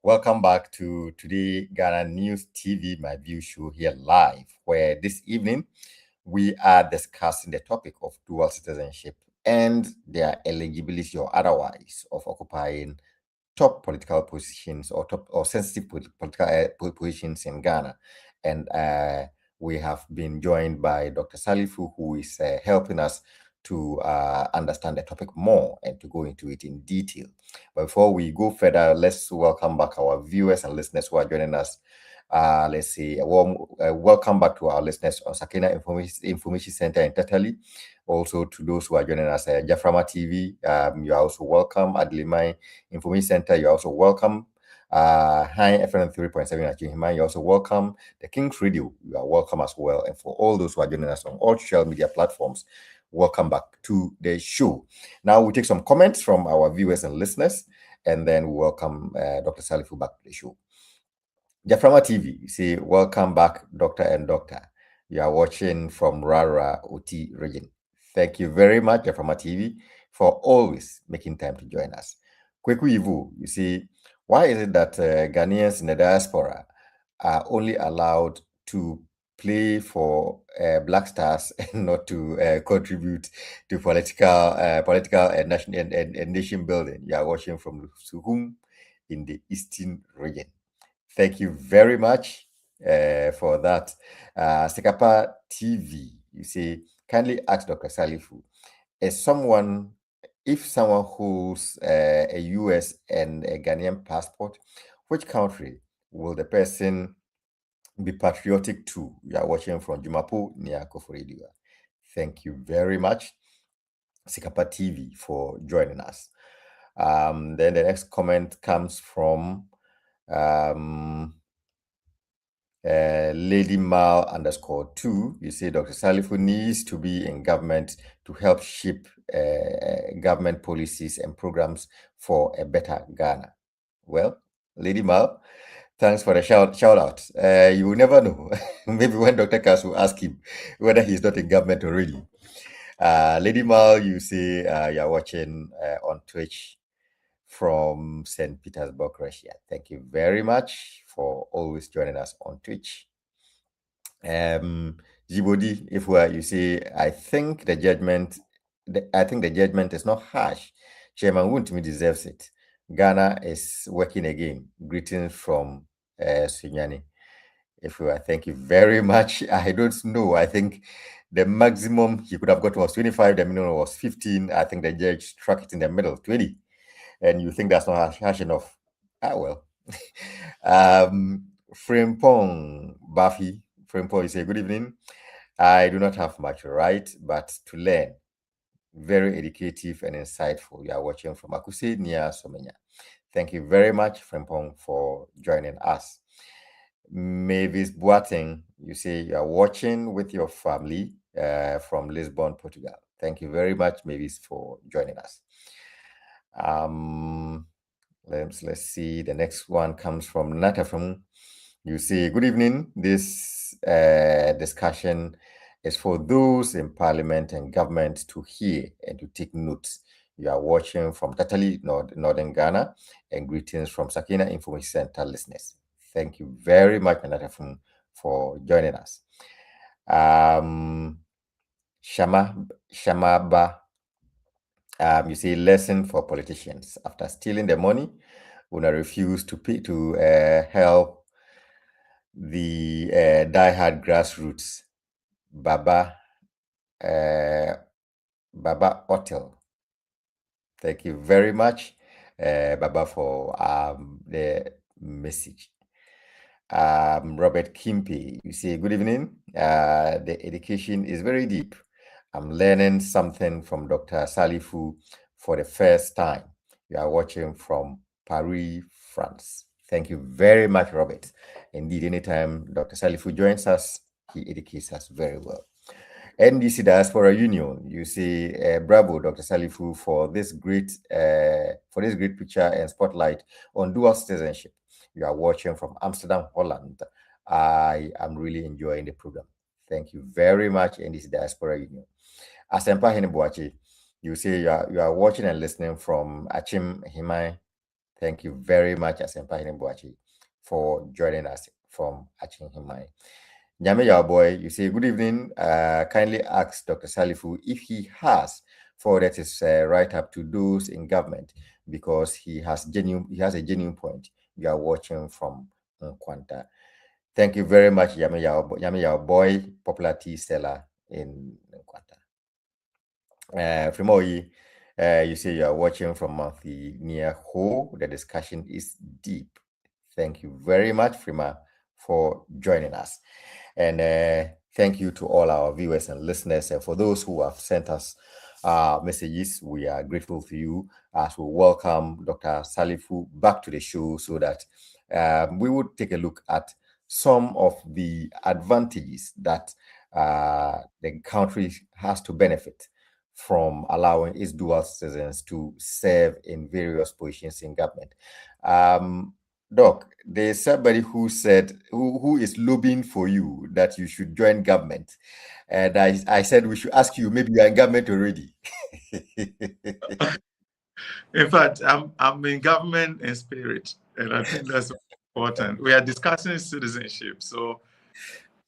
Welcome back to Today Ghana News TV, MyView Show here live, where this evening we are discussing the topic of dual citizenship and their eligibility or otherwise of occupying top political positions or sensitive political positions in Ghana. And we have been joined by Dr. Salifu, who is helping us to understand the topic more and to go into it in detail. But before we go further, let's welcome back our viewers and listeners who are joining us. Let's say a warm welcome back to our listeners on Sakina Information Center in Tatali. Also to those who are joining us at Jaframa TV, you are also welcome. At Limai Information Center, you're also welcome. Hi FM 3.7 at Jihima, you're also welcome. The King's Radio, you are welcome as well. And for all those who are joining us on all social media platforms, welcome back to the show. Now we take some comments from our viewers and listeners, and then we welcome Dr. Salifu back to the show. Jaframa TV, you say, welcome back, Doctor and Doctor. You are watching from Rara Oti region. Thank you very much, Jaframa TV, for always making time to join us. Kweku Ivu, you see, why is it that Ghanaians in the diaspora are only allowed to play for Black Stars and not to contribute to political and national and nation building? You are watching from Suhum in the Eastern region. Thank you very much for that. Sekapa TV, you say, kindly ask Dr. Salifu, if someone holds a US and a Ghanaian passport, which country will the person be patriotic to? You are watching from Jumapo near Koforidua. Thank you very much, Sikapa TV, for joining us. Then the next comment comes from Lady Mal _2. You say Dr. Salifu needs to be in government to help shape government policies and programs for a better Ghana. Well, Lady Mal, thanks for the shout out. You will never know. Maybe when Dr. Kass will ask him whether he's not in government already. Lady Mal, you say you're watching on Twitch from St. Petersburg, Russia. Thank you very much for always joining us on Twitch. Jibodi, if you say, I think the judgment is not harsh. Chairman Wuntumi deserves it. Ghana is working again. Greetings from Sunyani. Thank you very much. I don't know. I think the maximum he could have got was 25. The minimum was 15. I think the judge struck it in the middle, 20. And you think that's not harsh enough? Well. Frimpong Buffy. Frimpong, you say, good evening. I do not have much right, but to learn. Very educative and insightful. You are watching from Akuse near Somenya. Thank you very much, Frimpong, for joining us. Mavis Boateng, you say you are watching with your family from Lisbon, Portugal. Thank you very much, Mavis, for joining us. Let's see. The next one comes from Natafum. You say, good evening. This discussion is for those in Parliament and government to hear and to take notes. You are watching from Tatali, Northern Ghana, and greetings from Sakina Information Center listeners. Thank you very much, Natafum, for joining us. Shamaba, you say, lesson for politicians. After stealing the money, Una refuse to pay to help the diehard grassroots. Baba Hotel. Thank you very much, Baba, for the message. Robert Kimpe, you say, good evening. The education is very deep. I'm learning something from Dr. Salifu for the first time. You are watching from Paris, France. Thank you very much, Robert. Indeed, anytime Dr. Salifu joins us, he educates us very well. NDC Diaspora Union, you say, bravo, Dr. Salifu, for this great picture and spotlight on dual citizenship. You are watching from Amsterdam, Holland. I am really enjoying the program. Thank you very much, NDC Diaspora Union. Asempa Henibuachi, you say you are watching and listening from Achim Himai. Thank you very much, Asempa Henibuachi, for joining us from Achim Himai. Nyame boy, you say, good evening. Kindly ask Dr. Salifu if he has forwarded his write-up to those in government, because he has a genuine point. You are watching from Nkwanta. Thank you very much, Nyame boy, popular tea seller in Nkwanta. Frimoyi, you say you are watching from Monthly near Ho. The discussion is deep. Thank you very much, Frima, for joining us. And thank you to all our viewers and listeners. And for those who have sent us messages, we are grateful to you, as we welcome Dr. Salifu back to the show, so that we would take a look at some of the advantages that the country has to benefit from allowing its dual citizens to serve in various positions in government. Doc, there's somebody who said, who is lobbying for you that you should join government. And I said we should ask you, maybe you're in government already. In fact, I'm in government in spirit, and I think that's important. We are discussing citizenship. So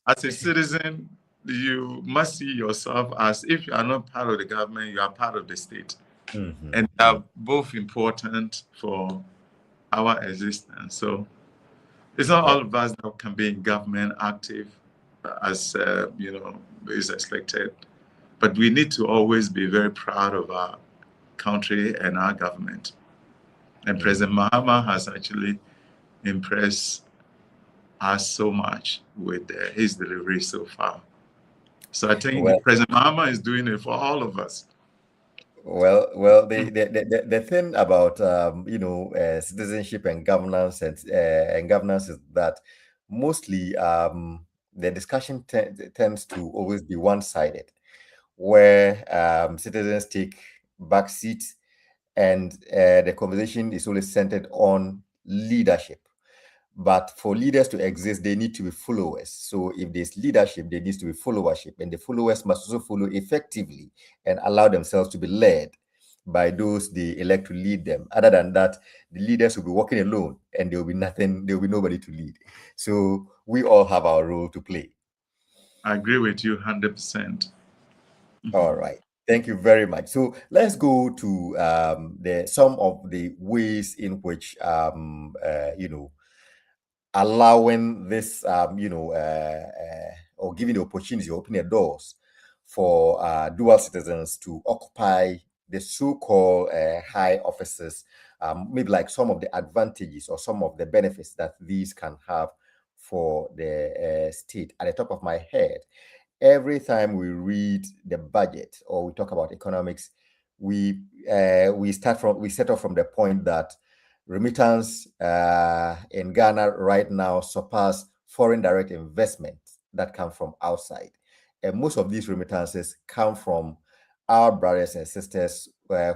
as a citizen, you must see yourself as, if you are not part of the government, you are part of the state. Mm-hmm. And they are both important for our existence. So it's not all of us that can be in government active as is expected, but we need to always be very proud of our country and our government. And President Mahama has actually impressed us so much with his delivery so far. So I think President Mahama is doing it for all of us. Well, the thing about citizenship and governance and governance is that mostly the discussion tends to always be one-sided, where citizens take back seats, and the conversation is always centered on leadership. But for leaders to exist, they need to be followers. So if there's leadership, there needs to be followership, and the followers must also follow effectively and allow themselves to be led by those they elect to lead them. Other than that, the leaders will be walking alone, and there will be nobody to lead. So we all have our role to play. I agree with you 100%. All right. Thank you very much. So let's go to some of the ways in which allowing this, or giving the opportunity, opening the doors for dual citizens to occupy the so-called high offices, maybe like some of the advantages or some of the benefits that these can have for the state. At the top of my head, every time we read the budget or we talk about economics, we set off from the point that remittance in Ghana right now surpass foreign direct investment that come from outside. And most of these remittances come from our brothers and sisters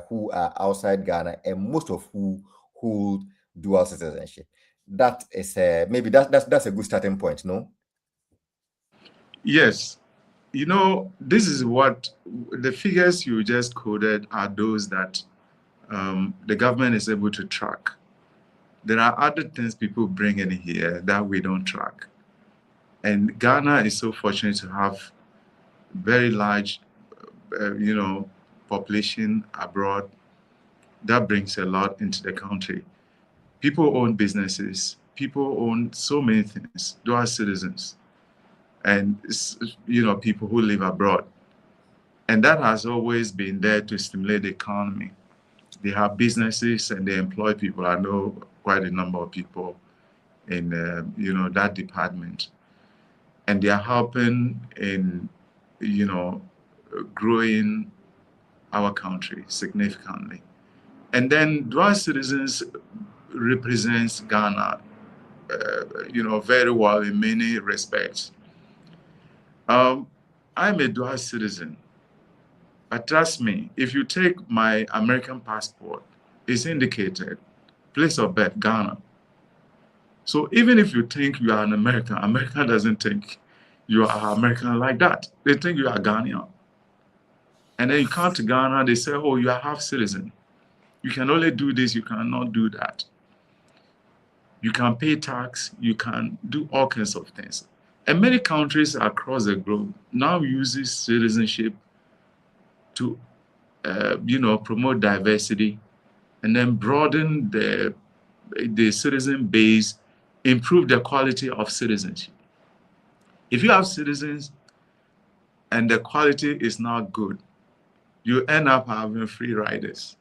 who are outside Ghana, and most of who hold dual citizenship. That is maybe that's a good starting point, no? Yes. This is what the figures you just quoted are those that the government is able to track. There are other things people bring in here that we don't track. And Ghana is so fortunate to have very large, population abroad. That brings a lot into the country. People own businesses. People own so many things. Dual citizens. And, people who live abroad. And that has always been there to stimulate the economy. They have businesses and they employ people. I know quite a number of people in that department, and they are helping in growing our country significantly. And then dual citizens represents Ghana very well in many respects. I'm a dual citizen, but trust me, if you take my American passport, it's indicated place of birth Ghana. So even if you think you are an American, America doesn't think you are American like that. They think you are Ghanaian. And then you come to Ghana, they say, oh, you are half citizen. You can only do this, you cannot do that. You can pay tax, you can do all kinds of things. And many countries across the globe now uses citizenship to, promote diversity and then broaden the citizen base, improve the quality of citizenship. If you have citizens and the quality is not good, you end up having free riders.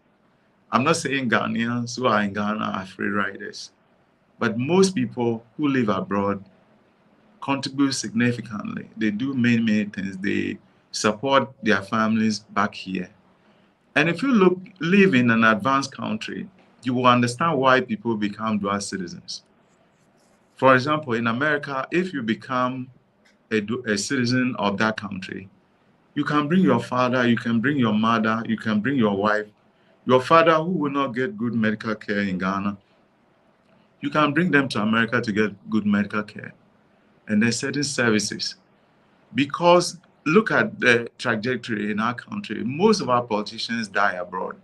I'm not saying Ghanaians who are in Ghana are free riders, but most people who live abroad contribute significantly. They do many things. They support their families back here. And if you live in an advanced country, you will understand why people become dual citizens. For example, in America, if you become a citizen of that country, you can bring your father, you can bring your mother, you can bring your wife. Your father who will not get good medical care in Ghana, you can bring them to America to get good medical care. And there's certain services. Because look at the trajectory in our country, most of our politicians die abroad.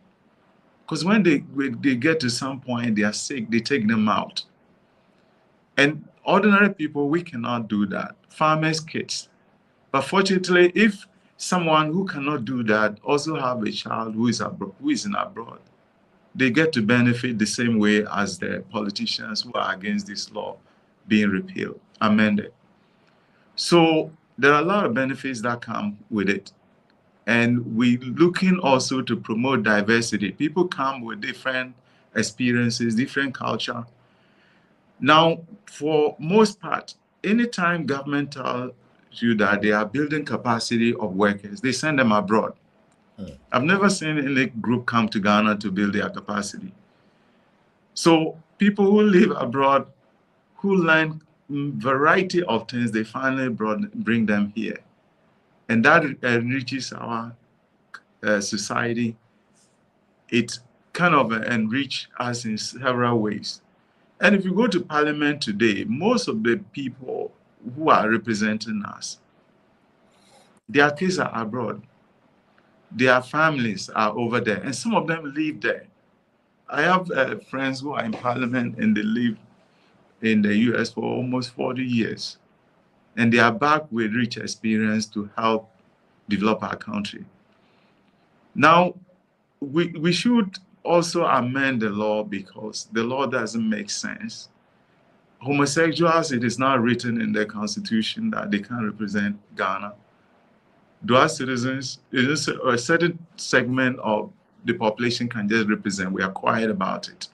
Because when they get to some point, they are sick, they take them out. And ordinary people, we cannot do that. Farmers' kids. But fortunately, if someone who cannot do that also have a child who is in abroad, they get to benefit the same way as the politicians who are against this law being repealed, amended. So there are a lot of benefits that come with it. And we're looking also to promote diversity. People come with different experiences, different culture. Now, for most part, anytime government tells you that they are building capacity of workers, they send them abroad. I've never seen any group come to Ghana to build their capacity. So people who live abroad, who learn variety of things, they finally bring them here. And that enriches our society. It kind of enriches us in several ways. And if you go to Parliament today, most of the people who are representing us, their kids are abroad. Their families are over there, and some of them live there. I have friends who are in Parliament and they live in the US for almost 40 years. And they are back with rich experience to help develop our country. Now, we should also amend the law because the law doesn't make sense. Homosexuals, it is not written in the Constitution that they can represent Ghana. Dual citizens, a certain segment of the population can just represent. We are quiet about it.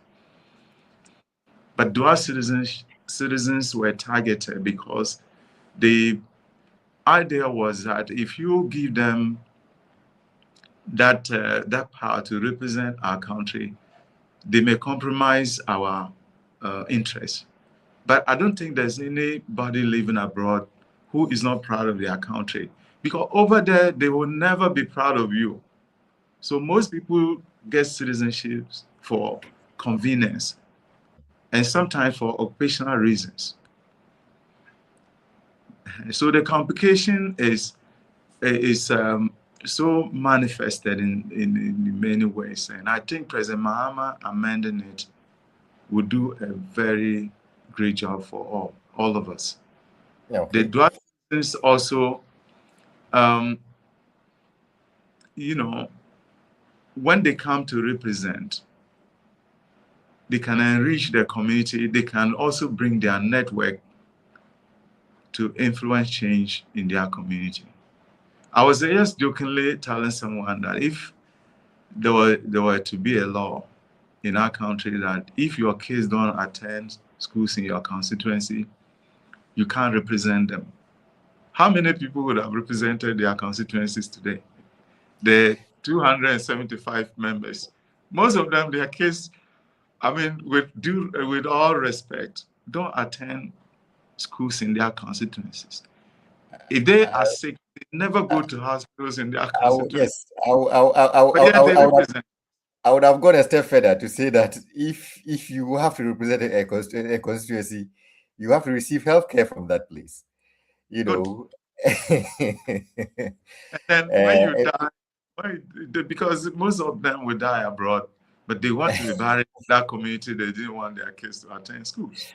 But dual citizens were targeted because the idea was that if you give them that power to represent our country, they may compromise our interests. But I don't think there's anybody living abroad who is not proud of their country, because over there, they will never be proud of you. So most people get citizenships for convenience and sometimes for occupational reasons. So the complication is so manifested in many ways. And I think President Mahama amending it would do a very great job for all of us. Okay. The dual citizens also, when they come to represent, they can enrich their community. They can also bring their network to influence change in their community. I was just jokingly telling someone that if there were to be a law in our country that if your kids don't attend schools in your constituency, you can't represent them. How many people would have represented their constituencies today? The 275 members. Most of them, their kids, I mean, with all respect, don't attend schools in their constituencies. If they are sick, they never go to hospitals in their constituencies. I would have gone a step further to say that if you have to represent a constituency, you have to receive health care from that place. You know. And then when you die, because most of them will die abroad, but they want to be buried in that community. They didn't want their kids to attend schools.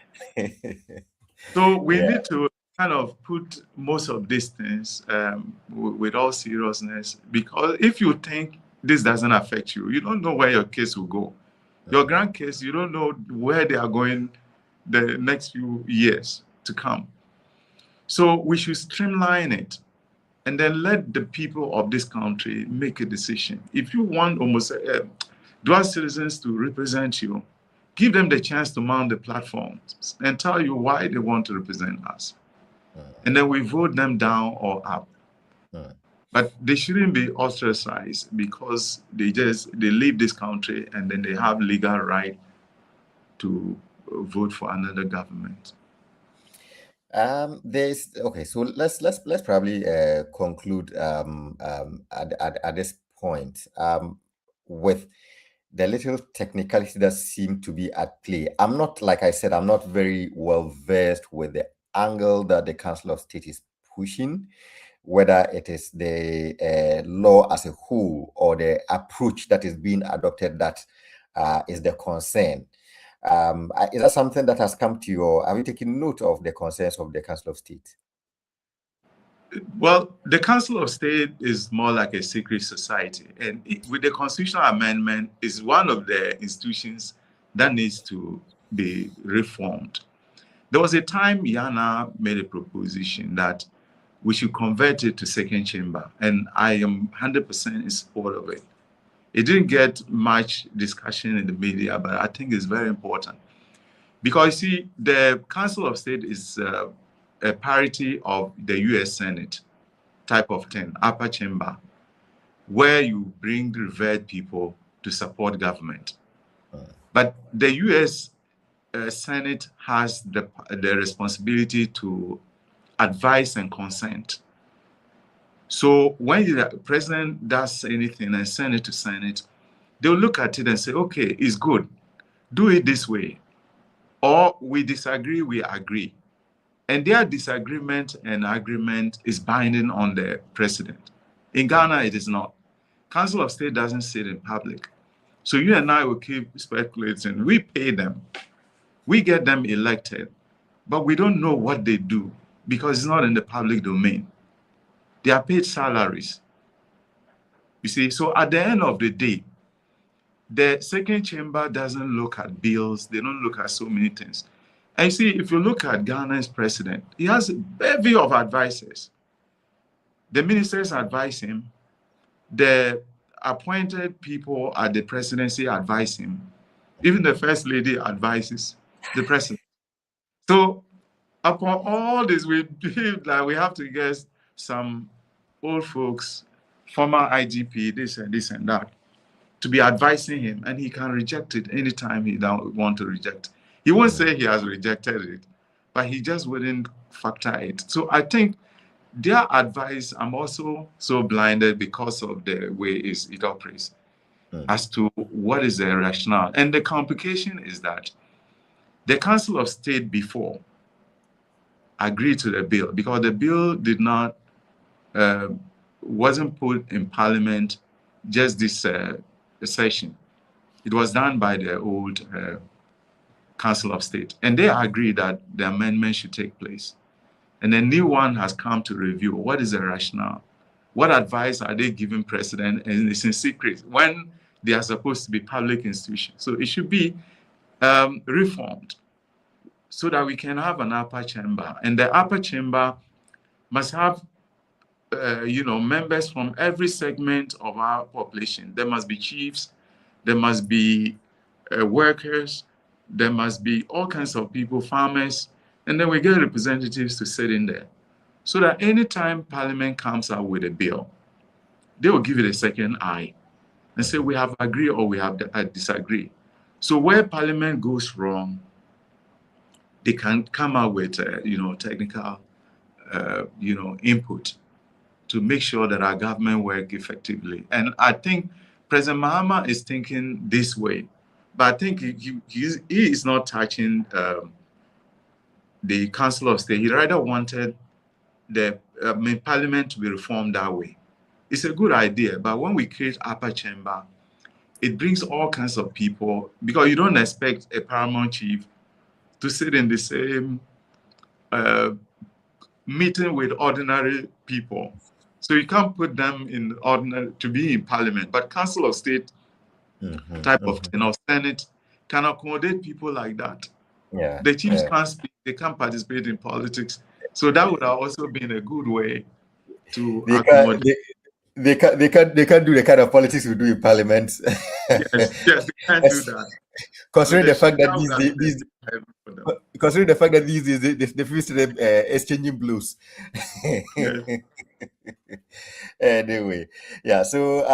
So we need to kind of put most of these things with all seriousness, because if you think this doesn't affect you, you don't know where your kids will go. Your grandkids, you don't know where they are going the next few years to come. So we should streamline it and then let the people of this country make a decision. If you want almost dual citizens to represent you, give them the chance to mount the platforms and tell you why they want to represent us. And then we vote them down or up. But they shouldn't be ostracized because they leave this country and then they have legal right to vote for another government. So let's probably conclude at this point with the little technicality that seem to be at play. I'm not, like I said, I'm not very well versed with the angle that the Council of State is pushing, whether it is the law as a whole or the approach that is being adopted that is the concern. Is that something that has come to you, or have you taken note of the concerns of the Council of State? Well, the Council of State is more like a secret society, and with the constitutional amendment, is one of the institutions that needs to be reformed. There was a time Yana made a proposition that we should convert it to second chamber, and I am 100% in support of it. It didn't get much discussion in the media, but I think it's very important. Because you see, the Council of State is a parity of the US Senate type of thing, upper chamber, where you bring revered people to support government. But the US Senate has the responsibility to advise and consent. So when the president does anything and send it to Senate, they'll look at it and say, okay, it's good. Do it this way. Or we disagree, we agree. And their disagreement and agreement is binding on the president. In Ghana, it is not. Council of State doesn't sit in public. So you and I will keep speculating. We pay them. We get them elected. But we don't know what they do because it's not in the public domain. They are paid salaries. You see, so at the end of the day, the second chamber doesn't look at bills. They don't look at so many things. And you see, if you look at Ghana's president, he has a bevy of advisors. The ministers advise him. The appointed people at the presidency advise him. Even the first lady advises the president. So upon all this, we believe that we have to get some old folks, former IGP, this and that, to be advising him, and he can reject it anytime he don't want to reject. He won't say he has rejected it, but he just wouldn't factor it. So I think their advice, I'm also so blinded because of the way it operates as to what is the rationale. And the complication is that the Council of State before agreed to the bill because the bill did not wasn't put in Parliament just this session. It was done by the old Council of State, and they agreed that the amendment should take place. And the new one has come to review what is the rationale, what advice are they giving president, and it's in secret when they are supposed to be public institutions. So it should be reformed so that we can have an upper chamber, and the upper chamber must have members from every segment of our population. There must be chiefs, there must be workers, there must be all kinds of people, farmers, and then we get representatives to sit in there. So that anytime Parliament comes out with a bill, they will give it a second eye and say, we have agreed or we have disagree. So where Parliament goes wrong, they can come out with, technical, input to make sure that our government work effectively. And I think President Mahama is thinking this way, but I think he is not touching the Council of State. He rather wanted the Parliament to be reformed that way. It's a good idea, but when we create upper chamber, it brings all kinds of people, because you don't expect a paramount chief to sit in the same meeting with ordinary people. So you can't put them in ordinary to be in Parliament, but Council of State type of thing, or Senate can accommodate people like that. Yeah, the chiefs can't speak, they can't participate in politics. So that would have also been a good way to accommodate. They can't do the kind of politics we do in Parliament. Yes, they can't do that. Considering the fact that these days they feel them exchanging blows. Yes. Anyway, yeah. So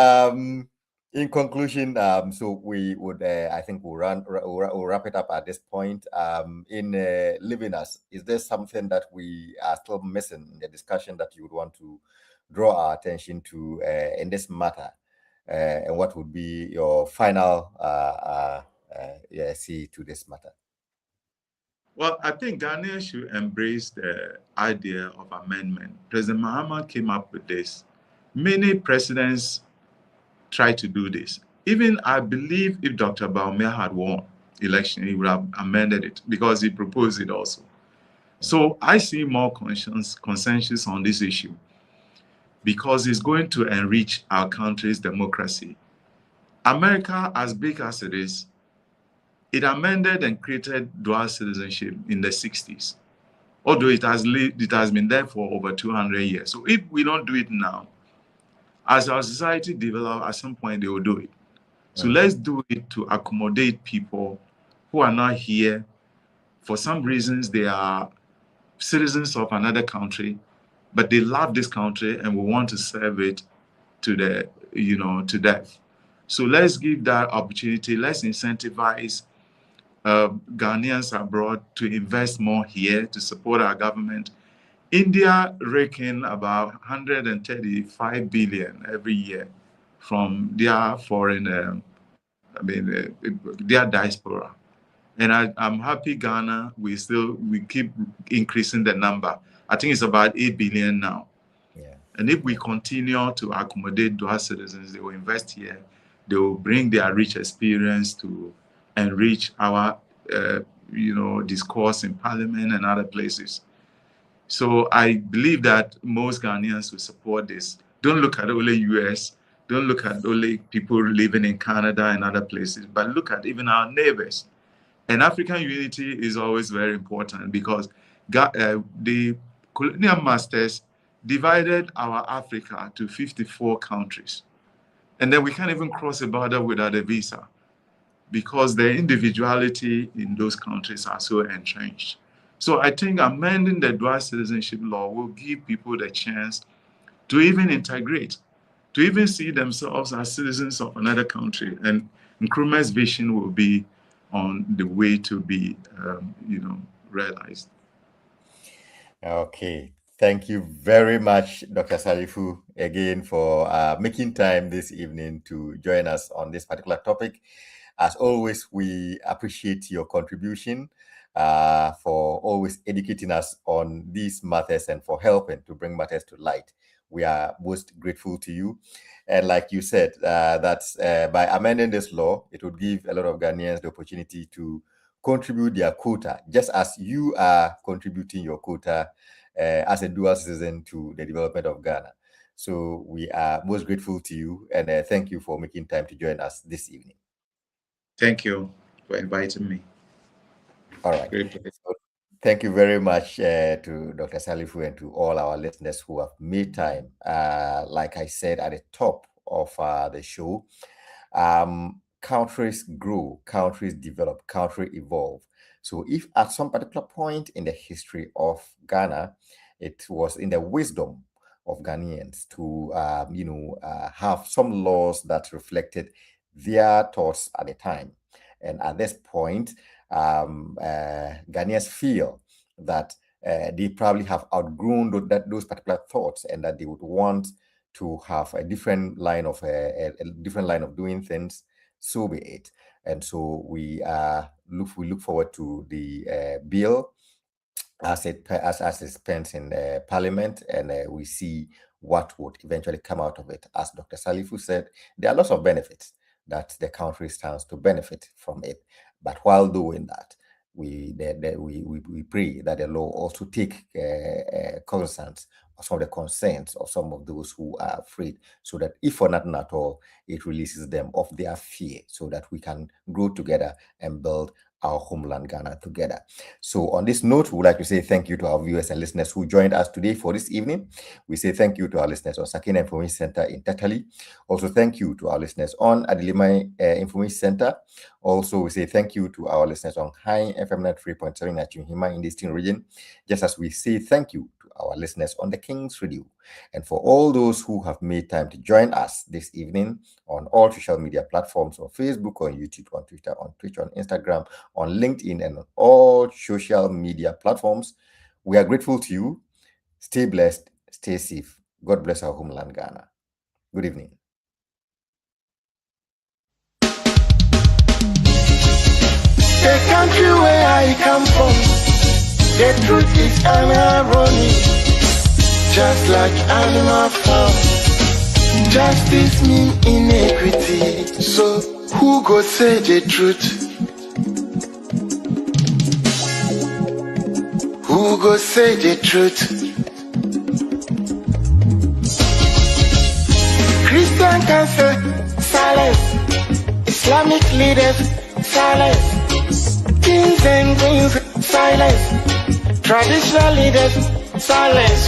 in conclusion, so we would I think we'll wrap it up at this point. In leaving us, is there something that we are still missing in the discussion that you would want to draw our attention to in this matter, and what would be your final say to this matter? Well, I think Ghana should embrace the idea of amendment. President Mahama came up with this. Many presidents tried to do this. Even I believe if Dr. Baumia had won election, he would have amended it because he proposed it also. So I see more consensus on this issue, because it's going to enrich our country's democracy. America, as big as it is, it amended and created dual citizenship in the 60s, although it has been there for over 200 years. So if we don't do it now, as our society develops, at some point they will do it. So let's do it to accommodate people who are not here. For some reasons, they are citizens of another country, but they love this country and we want to serve it to death. So let's give that opportunity. Let's incentivize Ghanaians abroad to invest more here to support our government. India reckon about 135 billion every year from their foreign, their diaspora. And I'm happy Ghana, we keep increasing the number. I think it's about 8 billion now. Yeah. And if we continue to accommodate dual citizens, they will invest here. They will bring their rich experience to enrich our, discourse in Parliament and other places. So I believe that most Ghanaians will support this. Don't look at only US, don't look at only people living in Canada and other places, but look at even our neighbors. And African unity is always very important, because the colonial masters divided our Africa to 54 countries. And then we can't even cross a border without a visa, because the individuality in those countries are so entrenched. So I think amending the dual citizenship law will give people the chance to even integrate, to even see themselves as citizens of another country. And Nkrumah's vision will be on the way to be, realized. Okay. Thank you very much, Dr. Salifu, again for making time this evening to join us on this particular topic. As always, we appreciate your contribution for always educating us on these matters and for helping to bring matters to light. We are most grateful to you. And like you said, that by amending this law, it would give a lot of Ghanaians the opportunity to contribute their quota, just as you are contributing your quota as a dual citizen to the development of Ghana. So we are most grateful to you, and thank you for making time to join us this evening. Thank you for inviting me. All right. So, thank you very much to Dr. Salifu and to all our listeners who have made time. Like I said at the top of the show, countries grow, countries develop, countries evolve. So if at some particular point in the history of Ghana, it was in the wisdom of Ghanaians to, have some laws that reflected their thoughts at the time. And at this point, Ghanaians feel that they probably have outgrown those particular thoughts, and that they would want to have a different line of doing things. So be it. And so we look forward to the bill as it's pens in Parliament, and we see what would eventually come out of it. As Dr. Salifu said, there are lots of benefits that the country stands to benefit from it. But while doing that, we pray that the law also take cognizance of some of the concerns of some of those who are afraid, so that if for nothing at all, it releases them of their fear, so that we can grow together and build our homeland Ghana together. So on this note, we would like to say thank you to our viewers and listeners who joined us today for this evening. We say thank you to our listeners on Sakina Information Center in Tatali. Also thank you to our listeners on Adelimai Information Center. Also, we say thank you to our listeners on High FM 93.7 at Chunhima in the Eastern region, just as we say thank you to our listeners on the King's Radio. And for all those who have made time to join us this evening on all social media platforms, on Facebook, on YouTube, on Twitter, on Twitch, on Instagram, on LinkedIn, and on all social media platforms, we are grateful to you. Stay blessed, stay safe. God bless our homeland, Ghana. Good evening. The country where I come from, the truth is an irony. Just like animal farm, justice mean inequity. So who go say the truth? Who go say the truth? Christian can say silence, Islamic leaders silence, kings and queens silence, traditional leaders silence.